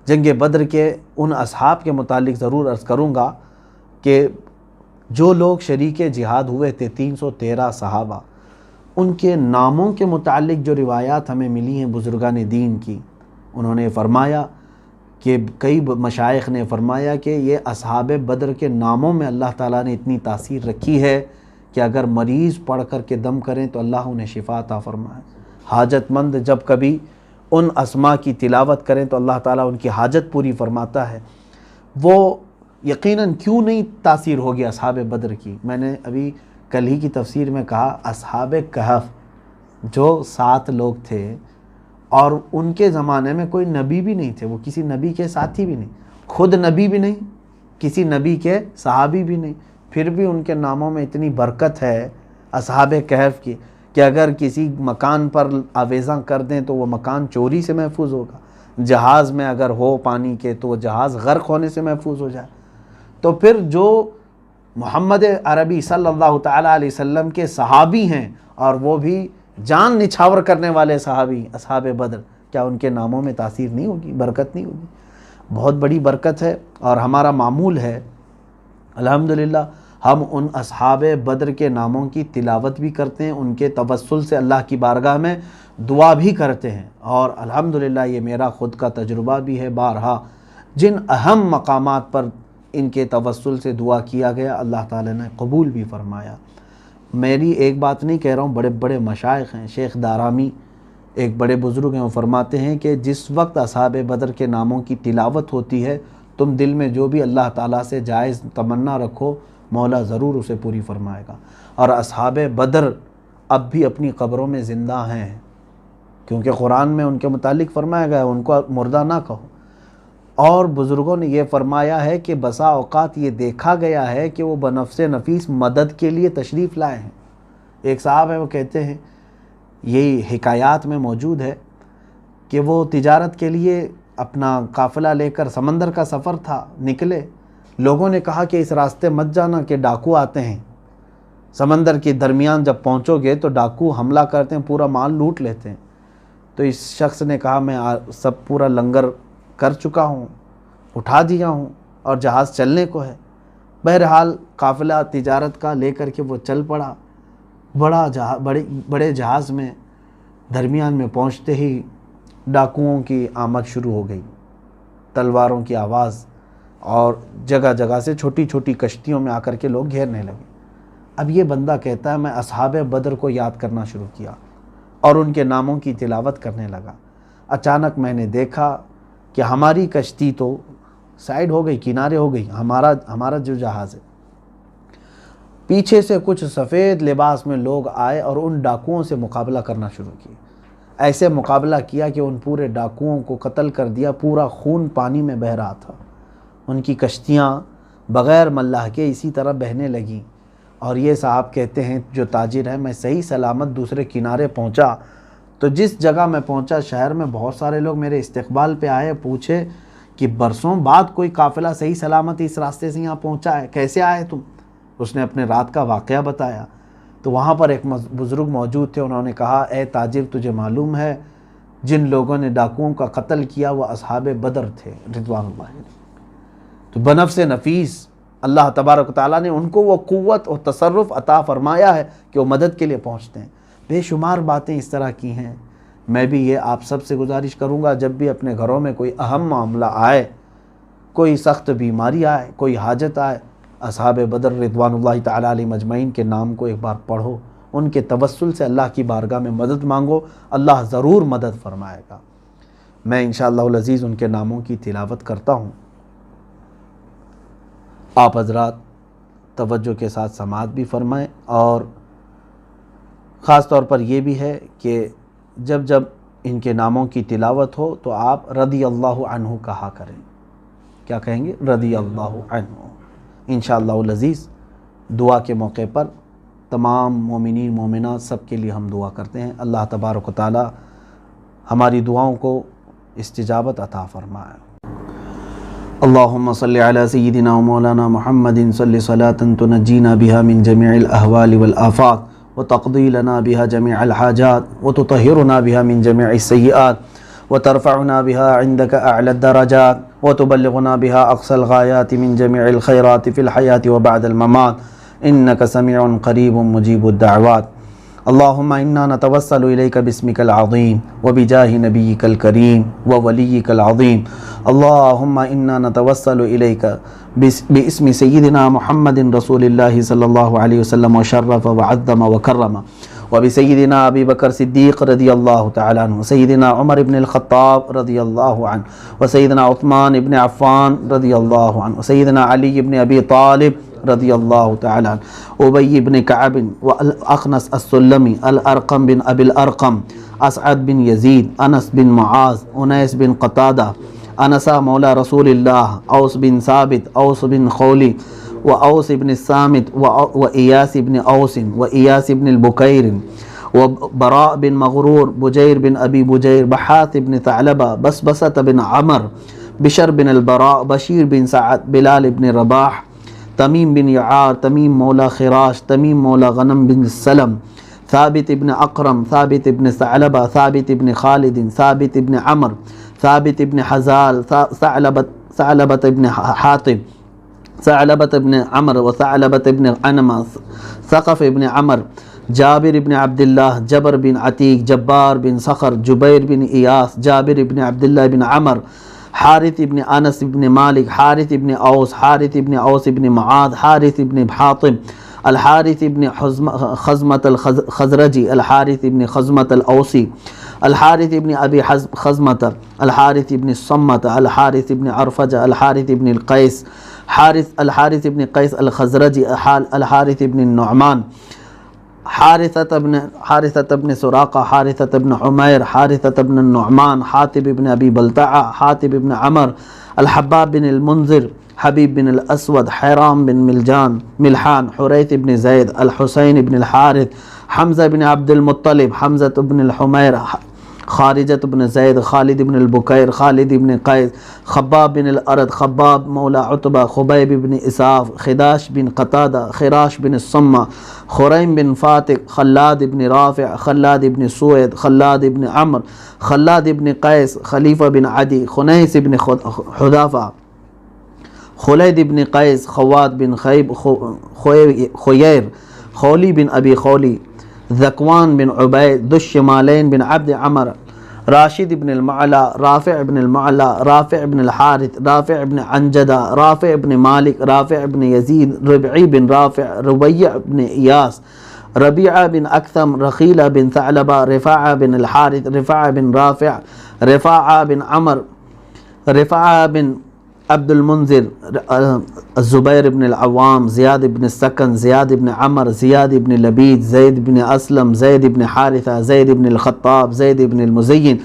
جنگ بدر کے ان اصحاب کے متعلق ضرور عرض کروں گا کہ جو لوگ شریک جہاد ہوئے تھے، 313 صحابہ، ان کے ناموں کے متعلق جو روایات ہمیں ملی ہیں بزرگان دین کی، انہوں نے فرمایا کہ کئی مشائخ نے فرمایا کہ یہ اصحاب بدر کے ناموں میں اللہ تعالیٰ نے اتنی تاثیر رکھی ہے کہ اگر مریض پڑھ کر کے دم کریں تو اللہ انہیں شفا عطا فرمائے۔ حاجت مند جب کبھی ان اسماء کی تلاوت کریں تو اللہ تعالیٰ ان کی حاجت پوری فرماتا ہے۔ وہ یقیناً کیوں نہیں تاثیر ہوگی اصحاب بدر کی؟ میں نے ابھی کل ہی کی تفسیر میں کہا، اصحاب کہف جو 7 لوگ تھے اور ان کے زمانے میں کوئی نبی بھی نہیں تھے، وہ کسی نبی کے ساتھی بھی نہیں، خود نبی بھی نہیں، کسی نبی کے صحابی بھی نہیں، پھر بھی ان کے ناموں میں اتنی برکت ہے اصحاب کہف کی کہ اگر کسی مکان پر آویزاں کر دیں تو وہ مکان چوری سے محفوظ ہوگا، جہاز میں اگر ہو پانی کے تو وہ جہاز غرق ہونے سے محفوظ ہو جائے۔ تو پھر جو محمد عربی صلی اللہ تعالیٰ علیہ وسلم کے صحابی ہیں، اور وہ بھی جان نچھاور کرنے والے صحابی اصحاب بدر، کیا ان کے ناموں میں تاثیر نہیں ہوگی، برکت نہیں ہوگی؟ بہت بڑی برکت ہے، اور ہمارا معمول ہے الحمدللہ ہم ان اصحاب بدر کے ناموں کی تلاوت بھی کرتے ہیں، ان کے توسل سے اللہ کی بارگاہ میں دعا بھی کرتے ہیں، اور الحمدللہ یہ میرا خود کا تجربہ بھی ہے، بارہا جن اہم مقامات پر ان کے توسل سے دعا کیا گیا اللہ تعالیٰ نے قبول بھی فرمایا۔ میری ایک بات نہیں کہہ رہا ہوں، بڑے بڑے مشائخ ہیں، شیخ دارامی ایک بڑے بزرگ ہیں، وہ فرماتے ہیں کہ جس وقت اصحاب بدر کے ناموں کی تلاوت ہوتی ہے، تم دل میں جو بھی اللہ تعالیٰ سے جائز تمنا رکھو، مولا ضرور اسے پوری فرمائے گا۔ اور اصحاب بدر اب بھی اپنی قبروں میں زندہ ہیں، کیونکہ قرآن میں ان کے متعلق فرمایا گیا ہے ان کو مردہ نہ کہو۔ اور بزرگوں نے یہ فرمایا ہے کہ بسا اوقات یہ دیکھا گیا ہے کہ وہ بنفس نفیس مدد کے لیے تشریف لائے ہیں۔ ایک صاحب ہیں، وہ کہتے ہیں، یہی حکایات میں موجود ہے کہ وہ تجارت کے لیے اپنا قافلہ لے کر سمندر کا سفر تھا، نکلے، لوگوں نے کہا کہ اس راستے مت جانا کہ ڈاکو آتے ہیں، سمندر کے درمیان جب پہنچو گے تو ڈاکو حملہ کرتے ہیں، پورا مال لوٹ لیتے ہیں۔ تو اس شخص نے کہا میں سب پورا لنگر کر چکا ہوں، اٹھا دیا ہوں اور جہاز چلنے کو ہے۔ بہرحال قافلہ تجارت کا لے کر کے وہ چل پڑا، بڑے جہاز میں درمیان میں پہنچتے ہی ڈاکوؤں کی آمد شروع ہو گئی، تلواروں کی آواز، اور جگہ جگہ سے چھوٹی چھوٹی کشتیوں میں آ کر کے لوگ گھیرنے لگے۔ اب یہ بندہ کہتا ہے میں اصحاب بدر کو یاد کرنا شروع کیا اور ان کے ناموں کی تلاوت کرنے لگا۔ اچانک میں نے دیکھا کہ ہماری کشتی تو سائیڈ ہو گئی، کنارے ہو گئی، ہمارا جو جہاز ہے، پیچھے سے کچھ سفید لباس میں لوگ آئے اور ان ڈاکوؤں سے مقابلہ کرنا شروع کیا۔ ایسے مقابلہ کیا کہ ان پورے ڈاکوؤں کو قتل کر دیا، پورا خون پانی میں بہہ رہا تھا، ان کی کشتیاں بغیر ملاح کے اسی طرح بہنے لگیں۔ اور یہ صاحب کہتے ہیں جو تاجر ہے، میں صحیح سلامت دوسرے کنارے پہنچا تو جس جگہ میں پہنچا شہر میں بہت سارے لوگ میرے استقبال پہ آئے، پوچھے کہ برسوں بعد کوئی قافلہ صحیح سلامت اس راستے سے یہاں پہنچا ہے، کیسے آئے تم؟ اس نے اپنے رات کا واقعہ بتایا۔ تو وہاں پر ایک بزرگ موجود تھے، انہوں نے کہا اے تاجر تجھے معلوم ہے جن لوگوں نے ڈاکوؤں کا قتل کیا وہ اصحاب بدر تھے رضوان اللہ علیہ۔ تو بنفس نفیس اللہ تبارک و تعالیٰ نے ان کو وہ قوت اور تصرف عطا فرمایا ہے کہ وہ مدد کے لیے پہنچتے ہیں۔ بے شمار باتیں اس طرح کی ہیں۔ میں بھی یہ آپ سب سے گزارش کروں گا، جب بھی اپنے گھروں میں کوئی اہم معاملہ آئے، کوئی سخت بیماری آئے، کوئی حاجت آئے، اصحاب بدر رضوان اللہ تعالیٰ علیہ مجمعین کے نام کو ایک بار پڑھو، ان کے توسل سے اللہ کی بارگاہ میں مدد مانگو، اللہ ضرور مدد فرمائے گا۔ میں انشاءاللہ العزیز ان کے ناموں کی تلاوت کرتا ہوں، آپ حضرات توجہ کے ساتھ سماعت بھی فرمائیں، اور خاص طور پر یہ بھی ہے کہ جب ان کے ناموں کی تلاوت ہو تو آپ رضی اللہ عنہ کہا کریں۔ کیا کہیں گے؟ رضی اللہ عنہ۔ انشاءاللہ العزیز دعا کے موقع پر تمام مومنین مومنات سب کے لیے ہم دعا کرتے ہیں، اللہ تبارک و تعالی ہماری دعاؤں کو استجابت عطا فرمائے۔ اللہم صلی علی سیدنا و مولانا محمد صلی صلاة تنجینا بها من جميع الاحوال والآفات وتقضی لنا بها جميع الحاجات وتطہرنا بها من جميع السیئات وترفعنا بها عندك اعلى الدرجات وتبلغنا بها اقصى الغایات من جميع الخیرات في الحیاة وبعد الممات انك سمیع قریب مجیب الدعوات۔ اللہم انا نتوسل الیک باسمک العظیم وبجاہ نبیک الکریم وولیک العظیم۔ اللہم انا نتوسل الیک باسم سیدنا محمد رسول اللہ صلی اللہ علیہ وسلم وشرف وعظم وکرم، وبسیدنا ابی بکر صدیق رضی اللہ تعالیٰ عنہ، سیدنا عمر بن الخطاب رضی اللہ عنہ، وسیدنا عثمان بن عفان رضی اللہ عنہ، وسیدنا علی بن ابی طالب رضی اللہ تعالیٰ عنہ، ابی بن کعب والاخنس السلمی، الارقم بن ابی الارقم، اسعد بن یزید، انس بن معاذ، انیس بن قتادہ، انسا مولا رسول اللہ، اوس بن ثابت، اوس بن خولی، وأوس بن الصامت وإياس بن أوس وإياس بن البكير وبراء بن مغرور، بجير بن أبي بجير، بحاث بن ثعلبة، بسبسة بن عمر، بشر بن البراء، بشير بن سعد، بلال بن رباح، تميم بن يعار، تميم مولى خراش، تميم مولى غنم بن السلم، ثابت بن أقرم، ثابت بن ثعلبة، ثابت بن خالد، ثابت بن عمر، ثابت بن حزال، ثعلبة بن حاطب، ثعلبة بن عمر، وثعلبة بن عنمة، ثقف بن عمر، جابر بن عبد الله، جبر بن عتيق، جبار بن صخر، جبير بن إياس، جابر بن عبد الله بن عمر، حارث بن أنس بن مالك، حارث بن أوس، حارث بن أوس بن معاذ، حارث بن حاطب، الحارث بن خزمة الخزرجي، الحارث بن خزمة الأوسي، الحارث بن أبي خزمة، الحارث بن الصمة، الحارث بن عرفجة، الحارث بن القيس، الحارث بن قيس الخزرجي، الحارث بن النعمان، حارثة بن سراقة، حارثة بن عمير، حارثة بن النعمان، حاتب بن أبي بلتعة، حاتب بن عمر، الحباب بن المنذر، حبیب بن الاسود، حیرام بن ملحان، حریث بن زید، الحسین بن الحارث، حمزہ بن عبد المطلب، حمزہ بن الحمیر، خارجۃ بن زید، خالد بن البکیر، خالد بن قیس، خباب بن الارد، خباب مولا عتبہ، خبیب بن اساف، خداش بن قتادہ، خراش بن الصمہ، خریم بن فاتق، خلاد بن رافع، خلاد بن سوید، خلاد بن عمر، خلاد بن قیس، خلیفہ بن عدی، خنیس بن حذافہ، خلید بن قیس، خواد بن خیب، خیر، خولی بن ابی خولی، ذکوان بن عبید، ذو الشمالین بن عبد عمر، راشد بن المعلا، رافع بن المعلا، رافع بن الحارث، رافع بن عنجدہ، رافع بن مالک، رافع بن یزید، ربعی بن رافع، ربیع بن ایاس، ربیعہ بن اکثم، رخیلہ بن ثعلبہ، رفاعہ بن الحارث، رفاعہ بن رافع، رفاعہ بن عمر، رفاعہ بن عبد المنذر، الزبیر بن العوام، زیاد بن السکن، زیاد بن عمر، زیاد بن لبید، زید بن اسلم، زید بن حارثہ، زید بن الخطاب، زید بن المزین،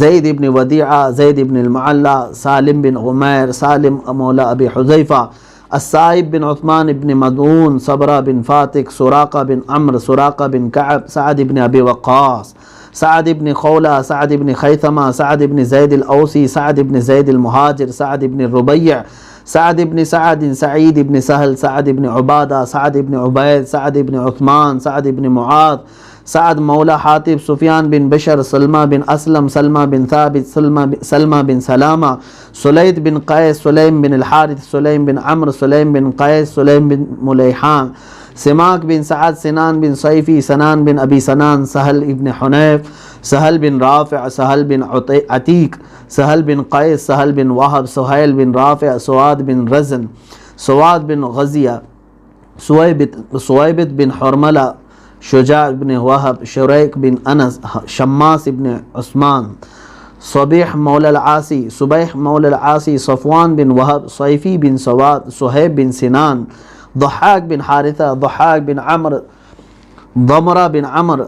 زید بن ودیعہ، زید بن المعلا، سالم بن عمیر، سالم مولا ابی حذیفہ، السائب بن عثمان بن مدعون، صبرہ بن فاتق، سراقہ بن عمر، سراقہ بن کعب، سعد بن ابی وقاص، سعد بن خولہ، سعد بن خیثمہ، سعد بن زید الاوسی، سعد بن زید المہاجر، سعد بن الربیع، سعد بن سعد، سعید بن سہل، سعد بن عبادہ، سعد بن عبید، سعد بن عثمان، سعد بن معاذ، سعد مولا حاتب، سفیان بن بشر، سلمہ بن اسلم، سلمہ بن ثابت، سلمہ بن سلامہ، سلید بن قیس، سلیم بن الحارث، سلیم بن عمر، سلیم بن قیس، سلیم بن ملیحان، سماک بن سعد، سنان بن صیفی، سنان بن ابی سنان، سہل ابن حنیف، سہل بن رافع، سہل بن عتیق، سہل بن قیس، سہل بن وہب، سہیل بن رافع، سواد بن رزن، سواد بن غزیہ، سویبت بن حرملہ، شجاع بن وہب، شریک بن انس، شماس بن عثمان، صبیح مولا العاصی، صبیح مولا العاصی، صفوان بن وہب، صیفی بن سواد، صہیب بن سنان، ضحاک بن حارثہ، ضحاک بن عمر، ضمرہ بن عمر،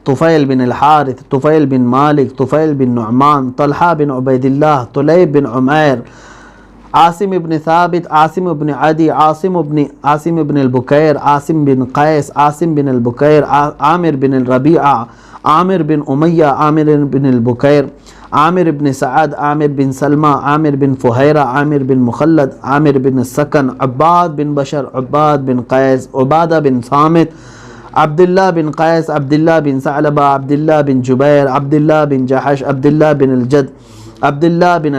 طفیل بن الحارث، طفیل بن مالک، طفیل بن نعمان، طلحہ بن عبید اللہ، طلیب بن عمیر، عاصم بن ثابت، عاصم بن عدی، عاصم بن البکیر، عاصم بن قیس، عاصم بن البکیر، عامر بن الربیعہ، عامر بن امیہ، عامر بن البکیر، عامر بن سعد، عامر بن سلمہ، عامر بن فہیرہ، عامر بن مخلد، عامر بن السکن، عباد بن بشر، عباد بن قیس، عبادہ بن صامت، عبداللہ بن قیس، عبداللہ بن ثعلبہ، عبداللہ بن جبیر، عبداللہ بن جحش، عبداللہ بن الجد، عبداللہ بن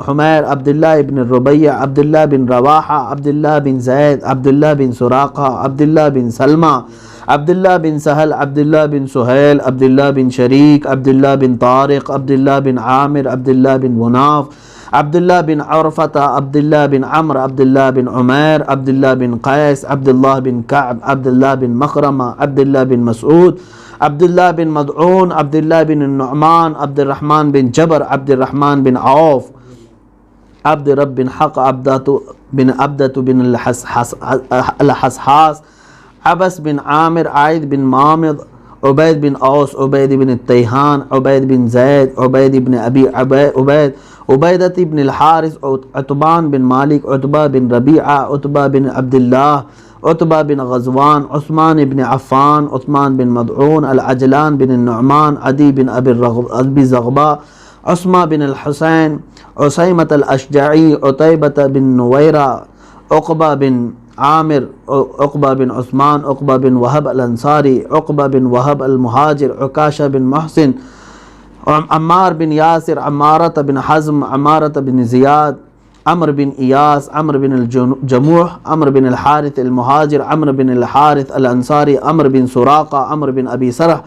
حمیر، عبداللہ بن الربیع، عبداللہ بن رواحہ، عبداللہ بن زید، عبداللہ بن سراقہ، عبداللہ بن سلمہ، عبداللہ بن سہل، عبداللہ بن سہیل، عبداللہ بن شریک، عبداللہ بن طارق، عبداللہ بن عامر، عبداللہ بن مناف، عبداللہ بن عرفۃ، عبداللہ بن عمر، عبداللہ بن عمیر، عبداللہ بن قیس، عبداللہ بن کعب، عبداللہ بن مخرمہ، عبداللہ بن مسعود، عبداللہ بن مدعون، عبداللہ بن النعمان، عبد الرحمن بن جبر، عبد الرحمن بن عوف، عبد رب بن حق، عبدۃ بن الحسحاس، عبس بن عامر، عائد بن معامد، عبید بن اوس، عبید بن التیہان، عبید بن زید، عبید بن ابی عبید، عبیدۃ بن الحارث، عتبان بن مالک، عتبہ بن ربیعہ، عتبہ بن عبداللہ، عتبہ بن غزوان، عثمان بن عفان، عثمان بن مدعون، العجلان بن النعمان، عدی بن ابی زغبہ، عثمہ بن الحسین، عسیمۃ الاشجعی، عتیبۃ بن نویرہ، عقبہ بن عامر، عقبہ بن عثمان، عقبہ بن وہب الانصاری، عقبہ بن وہب المہاجر، عکاشہ بن محسن، عمار بن یاسر، عمارۃ بن حزم، عمارۃ بن زیاد، عمر بن ایاس، عمر بن الجموح، عمر بن الحارث المہاجر، عمر بن الحارث الانصاری، عمر بن سراقہ، عمر بن ابی سرح،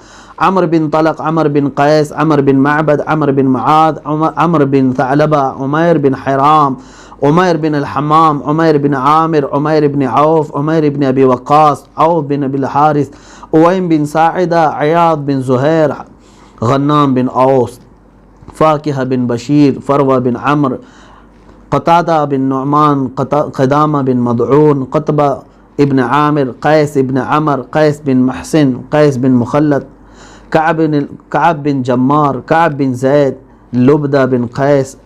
عمر بن طلق، عمر بن قیس، عمر بن معبد، عمر بن معاذ، عمر بن ثعلبہ، عمیر بن حرام، عمیر بن الحمام، عمیر بن عامر، عمیر بن عوف، عمیر بن ابی وقاص، عوف بن ابی الحارث، اویم بن ساعدہ، عیاض بن زہیر، غنام بن اوس، فاکہہ بن بشیر، فروہ بن عمر، قتادہ بن نعمان، قدامہ بن مدعون، قطبہ ابن عامر، قیس ابن عمر، قیس بن محسن، قیس بن مخلد، کعب بن جمار، کعب بن زید، لبدہ بن قیس،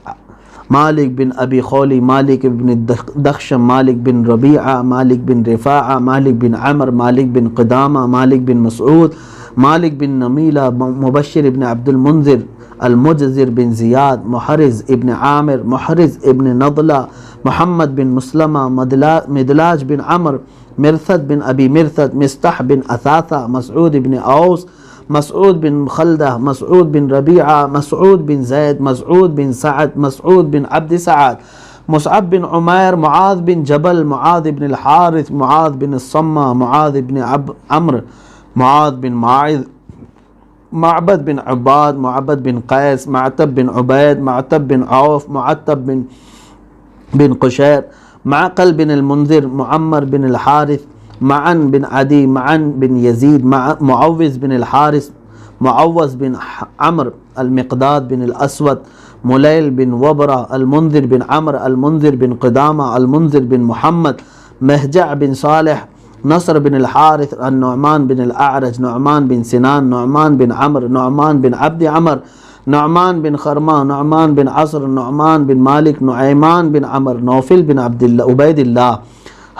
مالک بن ابی خولی، مالک بن دخشم، مالک بن ربیعہ، مالک بن رفاعہ، مالک بن عمر، مالک بن قدامہ، مالک بن مسعود، مالک بن نمیلہ، مبشر بن عبد المنذر، المجزر بن زیاد، محرز ابن عامر، محرز ابن نضلہ، محمد بن مسلمہ، مدلاج بن عمر، مرثد بن ابی مرثد، مستح بن اثاثہ، مسعود بن اوس، مسعود بن خلدہ، مسعود بن ربیعہ، مسعود بن زید، مسعود بن سعد، مسعود بن عبد سعد، مصعب بن عمیر، معاذ بن جبل، معاذ بن الحارث، معاذ بن الصمہ، معاذ بن عمرو، معاذ بن معاذ، معبد بن عباد، معبد بن قیس، معتب بن عبید، معتب بن عوف، معتب بن قشیر، معقل بن المنذر، معمر بن الحارث، معن بن عدی، معن بن یزید، معوذ بن الحارث، معوذ بن عمرو، المقداد بن الاسود، ملیل بن وبرہ، المنذر بن عمرو، المنذر بن قدامہ، المنذر بن محمد، مہجع بن صالح، نصر بن الحارث، النعمان بن الاعرج، نعمان بن سنان، نعمان بن عمرو، نعمان بن عبد عمر، نعمان بن خرمہ، نعمان بن عصر، نعمان بن مالک، نعیمان بن عمر، نوفل بن عبید اللہ،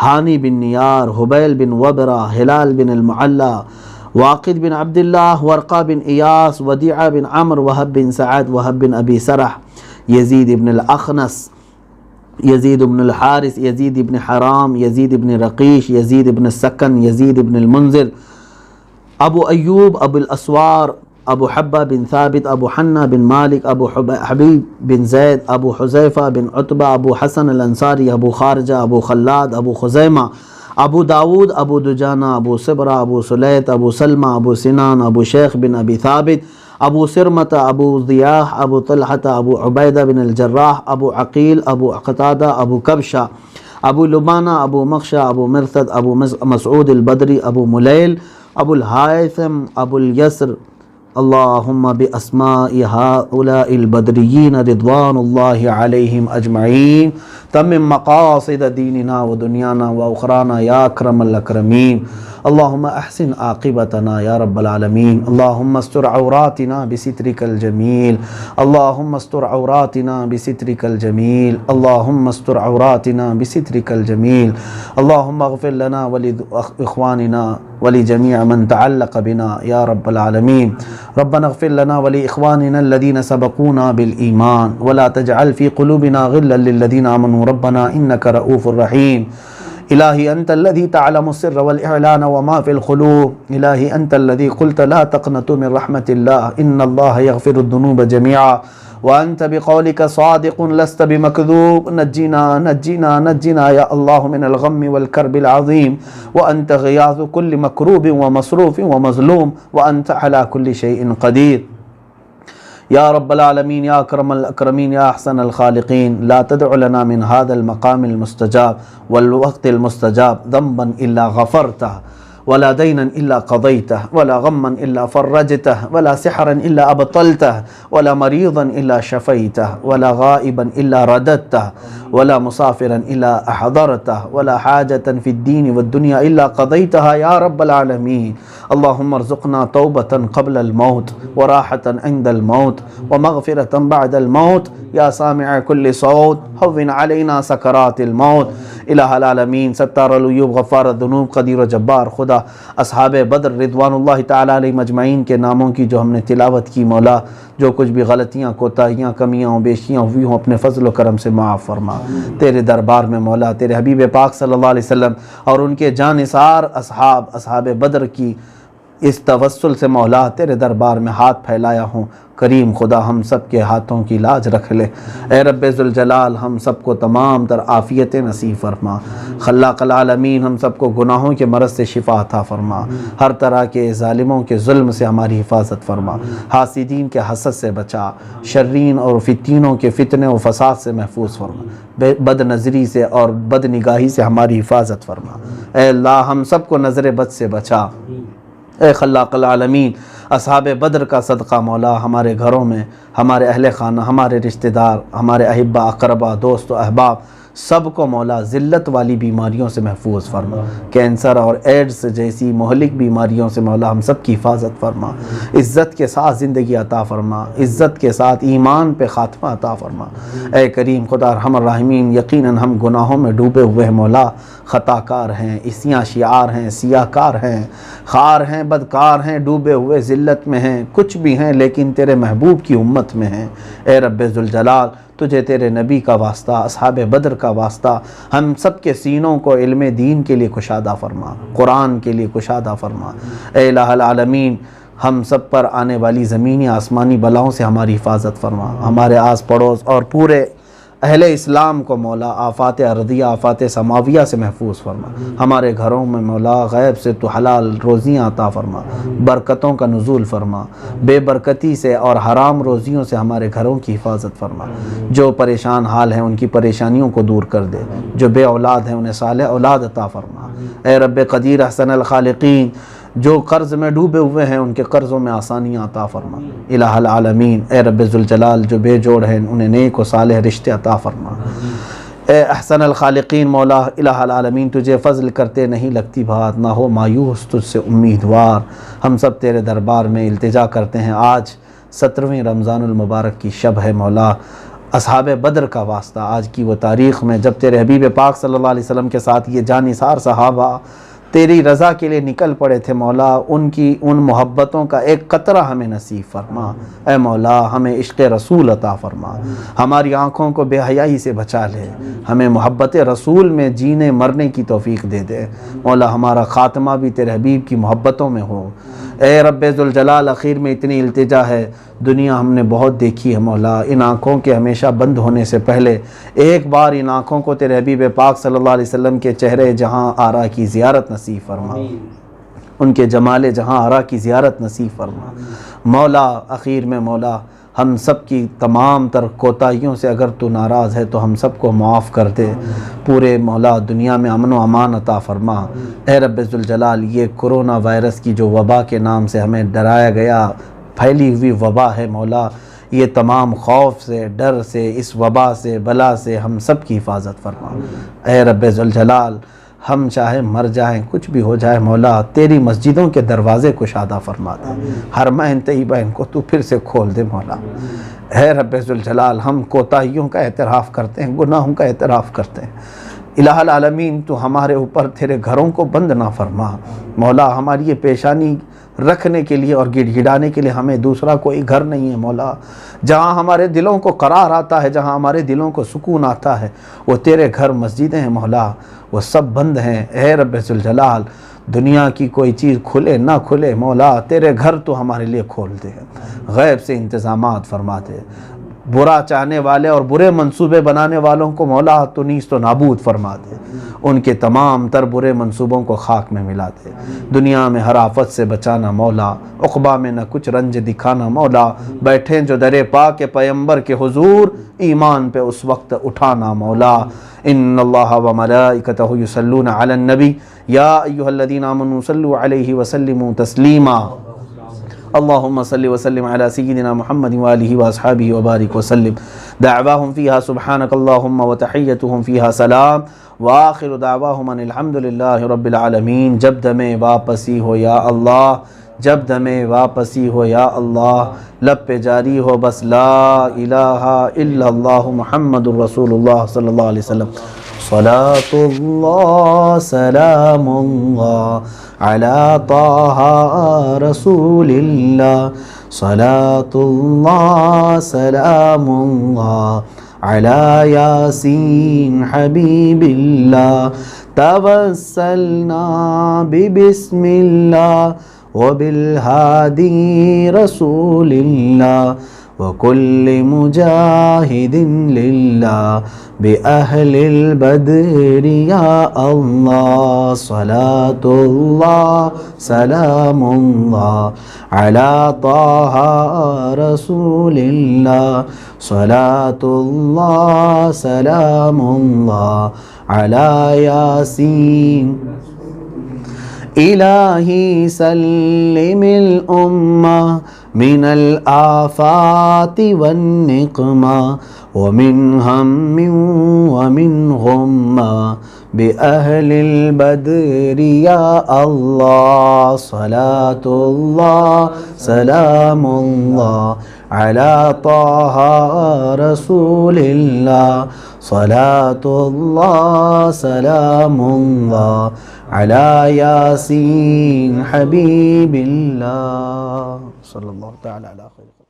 ہانی بن نیار، حبیل بن وبرہ، ہلال بن المعلہ، واقد بن عبد اللہ، ورقہ بن ایاس، ودیعہ بن عمر، وہب بن سعد، وہب بن ابی سرح، یزید بن الاخنس، یزید بن الحارث، یزید بن حرام، یزید بن رقیش، یزید بن السکن، یزید بن المنذر، ابو ایوب، ابو الاسوار، ابو حبہ بن ثابت، ابو حنہ بن مالک، ابو حبیب بن زید، ابو حذیفہ بن عتبہ، ابو حسن الانصاری، ابو خارجہ، ابو خلاد، ابو خزیمہ، ابو داود، ابو دجانہ، ابو صبرہ، ابو سلیت، ابو سلمہ، ابو سنان، ابو شیخ بن ابی ثابت، ابو سرمۃ، ابو ضیاح، ابو طلحہ، ابو عبیدہ بن الجراح، ابو عقیل، ابو قتادہ، ابو کبشہ، ابو لبانہ، ابو مخشہ، ابو مرثد، ابو مسعود البدری، ابو ملیل، ابو الحائثم، ابو الیسر، اللہم باسماء ہؤلاء البدریین رضوان اللہ علیہم اجمعین تمم مقاصد دیننا و دنیانا و اخرانا یا اکرم الاکرمین اللہم احسن عاقبتنا یا رب العالمین اللہم استر عوراتنا بسترک الجمیل اللہم استر عوراتنا بسترک الجمیل اللہم استر عوراتنا بسترک الجمیل اللہم اغفر لنا ولإخواننا ولجميع من تعلق بنا يا رب العالمين ربنا اغفر لنا ولإخواننا الذين سبقونا بالإيمان ولا تجعل في قلوبنا غلا للذين آمنوا ربنا إنك رؤوف رحيم إلهي أنت الذي تعلم السر والإعلان وما في القلوب إلهي أنت الذي قلت لا تقنطوا من رحمة الله إن الله يغفر الذنوب جميعا وأنت بقولك صادق لست بمكذوب نجنا نجنا نجنا يا الله من الغم والكرب العظيم وأنت غياث كل مكروب ومصروف ومظلوم وأنت على كل شيء قدير يا رب العالمين يا أكرم الأكرمين يا أحسن الخالقين لا تدع لنا من هذا المقام المستجاب والوقت المستجاب ذنبا إلا غفرته ولا دينا إلا قضيته ولا غما إلا فرجته ولا سحرا إلا أبطلته ولا مريضا إلا شفيته ولا غائبا إلا رددته ولا مسافرا إلا أحضرته ولا حاجة في الدين والدنيا إلا قضيتها يا رب العالمين اللهم ارزقنا توبة قبل الموت وراحة عند الموت ومغفرة بعد الموت يا سامع كل صوت هون علينا سكرات الموت الہ العالمین ستار العیوب غفار الذنوب قدیر و جبار خدا اصحاب بدر رضوان اللہ تعالیٰ علیہ مجمعین کے ناموں کی جو ہم نے تلاوت کی مولا جو کچھ بھی غلطیاں کوتاہیاں کمیاں و بیشیاں ہوئی ہوں اپنے فضل و کرم سے معاف فرما تیرے دربار میں مولا تیرے حبیب پاک صلی اللہ علیہ وسلم اور ان کے جانثار اصحاب بدر کی اس توسل سے مولا تیرے دربار میں ہاتھ پھیلایا ہوں کریم خدا ہم سب کے ہاتھوں کی لاج رکھ لے اے رب ذوالجلال ہم سب کو تمام تر عافیت نصیب فرما خلاق العالمین ہم سب کو گناہوں کے مرض سے شفا عطا فرما ہر طرح کے ظالموں کے ظلم سے ہماری حفاظت فرما حاسدین کے حسد سے بچا شرین اور فتینوں کے فتنے و فساد سے محفوظ فرما بد نظری سے اور بد نگاہی سے ہماری حفاظت فرما اے اللہ ہم سب کو نظر بد سے بچا اے خلاق العالمین اصحاب بدر کا صدقہ مولا ہمارے گھروں میں ہمارے اہل خانہ ہمارے رشتہ دار ہمارے احبہ اقربا دوست و احباب سب کو مولا ذلت والی بیماریوں سے محفوظ فرما، کینسر اور ایڈز جیسی مہلک بیماریوں سے مولا ہم سب کی حفاظت فرما، عزت کے ساتھ زندگی عطا فرما، عزت کے ساتھ ایمان پہ خاتمہ عطا فرما۔ اے کریم خدا ارحم الراحمین، یقیناً ہم گناہوں میں ڈوبے ہوئے ہیں مولا، خطا کار ہیں، اسیاں شعار ہیں، سیاہ کار ہیں، خار ہیں، بدکار ہیں، ڈوبے ہوئے ذلت میں ہیں، کچھ بھی ہیں لیکن تیرے محبوب کی امت میں ہیں۔ اے رب ذوالجلال، تجھے تیرے نبی کا واسطہ، اصحاب بدر کا واسطہ، ہم سب کے سینوں کو علم دین کے لیے کشادہ فرما، قرآن کے لیے کشادہ فرما۔ اے الہ العالمین، ہم سب پر آنے والی زمینی آسمانی بلاؤں سے ہماری حفاظت فرما، ہمارے آس پڑوس اور پورے اہل اسلام کو مولا آفات ارضیہ، آفات سماویہ سے محفوظ فرما۔ ہمارے گھروں میں مولا غیب سے تو حلال روزیاں عطا فرما، برکتوں کا نزول فرما، بے برکتی سے اور حرام روزیوں سے ہمارے گھروں کی حفاظت فرما۔ جو پریشان حال ہیں ان کی پریشانیوں کو دور کر دے، جو بے اولاد ہیں انہیں صالح اولاد عطا فرما۔ اے رب قدیر احسن الخالقین، جو قرض میں ڈوبے ہوئے ہیں ان کے قرضوں میں آسانیاں عطا فرما۔ الہ العالمین، اے رب ذوالجلال، جو بے جوڑ ہیں انہیں نیک و صالح رشتے عطا فرما۔ اے احسن الخالقین مولا الہ العالمین، تجھے فضل کرتے نہیں لگتی بات، نہ ہو مایوس تجھ سے امیدوار۔ ہم سب تیرے دربار میں التجا کرتے ہیں، آج 17ویں رمضان المبارک کی شب ہے مولا، اصحاب بدر کا واسطہ، آج کی وہ تاریخ میں جب تیرے حبیب پاک صلی اللہ علیہ وسلم کے ساتھ یہ جانثار صحابہ تیری رضا کے لیے نکل پڑے تھے مولا، ان کی ان محبتوں کا ایک قطرہ ہمیں نصیب فرما۔ اے مولا، ہمیں عشق رسول عطا فرما، ہماری آنکھوں کو بے حیائی سے بچا لے، ہمیں محبت رسول میں جینے مرنے کی توفیق دے دے مولا، ہمارا خاتمہ بھی تیرے حبیب کی محبتوں میں ہو۔ اے رب ذوالجلال، اخیر میں اتنی التجا ہے، دنیا ہم نے بہت دیکھی ہے مولا، ان آنکھوں کے ہمیشہ بند ہونے سے پہلے ایک بار ان آنکھوں کو تیرے حبیب پاک صلی اللہ علیہ وسلم کے چہرے جہاں آرا کی زیارت نصیب فرما، ان کے جمال جہاں آرا کی زیارت نصیب فرما مولا۔ اخیر میں مولا، ہم سب کی تمام تر کوتاہیوں سے اگر تو ناراض ہے تو ہم سب کو معاف کر دے، پورے مولا دنیا میں امن و امان عطا فرما۔ اے رب ذوالجلال، یہ کرونا وائرس کی جو وبا کے نام سے ہمیں ڈرایا گیا پھیلی ہوئی وبا ہے مولا، یہ تمام خوف سے، ڈر سے، اس وبا سے، بلا سے ہم سب کی حفاظت فرما۔ اے رب ذوالجلال، ہم چاہے مر جائیں، کچھ بھی ہو جائے مولا، تیری مسجدوں کے دروازے کشادہ فرما دے، حرمین طیبین کو تو پھر سے کھول دے مولا۔ اے رب ذوالجلال، ہم کوتاہیوں کا اعتراف کرتے ہیں، گناہوں کا اعتراف کرتے ہیں، الہ العالمین تو ہمارے اوپر تیرے گھروں کو بند نہ فرما مولا۔ ہماری یہ پیشانی رکھنے کے لیے اور گڑ گڑانے کے لیے ہمیں دوسرا کوئی گھر نہیں ہے مولا، جہاں ہمارے دلوں کو قرار آتا ہے، جہاں ہمارے دلوں کو سکون آتا ہے، وہ تیرے گھر مسجدیں ہیں مولا، وہ سب بند ہیں۔ اے رب ذوالجلال، دنیا کی کوئی چیز کھلے نہ کھلے مولا، تیرے گھر تو ہمارے لیے کھول دے، غیب سے انتظامات فرما دے، برا چاہنے والے اور برے منصوبے بنانے والوں کو مولا تو نیست و نابود فرما دے، ان کے تمام تر برے منصوبوں کو خاک میں ملا دے، دنیا میں ہر آفت سے بچانا مولا، عقبہ میں نہ کچھ رنج دکھانا مولا، بیٹھیں جو در پاک پیمبر کے حضور، ایمان پہ اس وقت اٹھانا مولا۔ ان اللہ و ملائکتہ یصلون علی النبی یا ایھا الذین آمنوا صلوا علیہ وسلموا تسلیما۔ اللہم صلی وسلم علی سیدنا محمد وآلہ واصحابہ وبارک وسلم۔ دعواہم فیہا سبحانک اللہم وتحیتہم فیہا سلام وآخر دعواہم ان الحمدللہ رب العالمین۔ جب دمیں واپسی ہو یا اللہ، جب دمیں واپسی ہو یا اللہ، لب پہ جاری ہو بس لا الہ الا اللہ محمد الرسول اللہ صلی اللہ علیہ وسلم۔ صلاة اللہ سلام اللہ علی طٰہٰ رسول اللہ، صلاة اللہ سلام اللہ علی یاسین حبیب اللہ، توسلنا ببسم اللہ وبالہادی رسول اللہ وکل مجاہد للہ بأہل البدر یا اللہ۔ صلاة اللہ سلام اللہ علی طٰہٰ رسول اللہ، صلاة اللہ سلام اللہ علی یاسین۔ الہی سلم الامہ من الآفات والنقمة ومن هم ومن غمة بأهل البدر يا الله صلاة الله سلام الله على طه رسول الله صلاة الله سلام الله على ياسين حبيب الله صلی اللہ تعالی علی خیر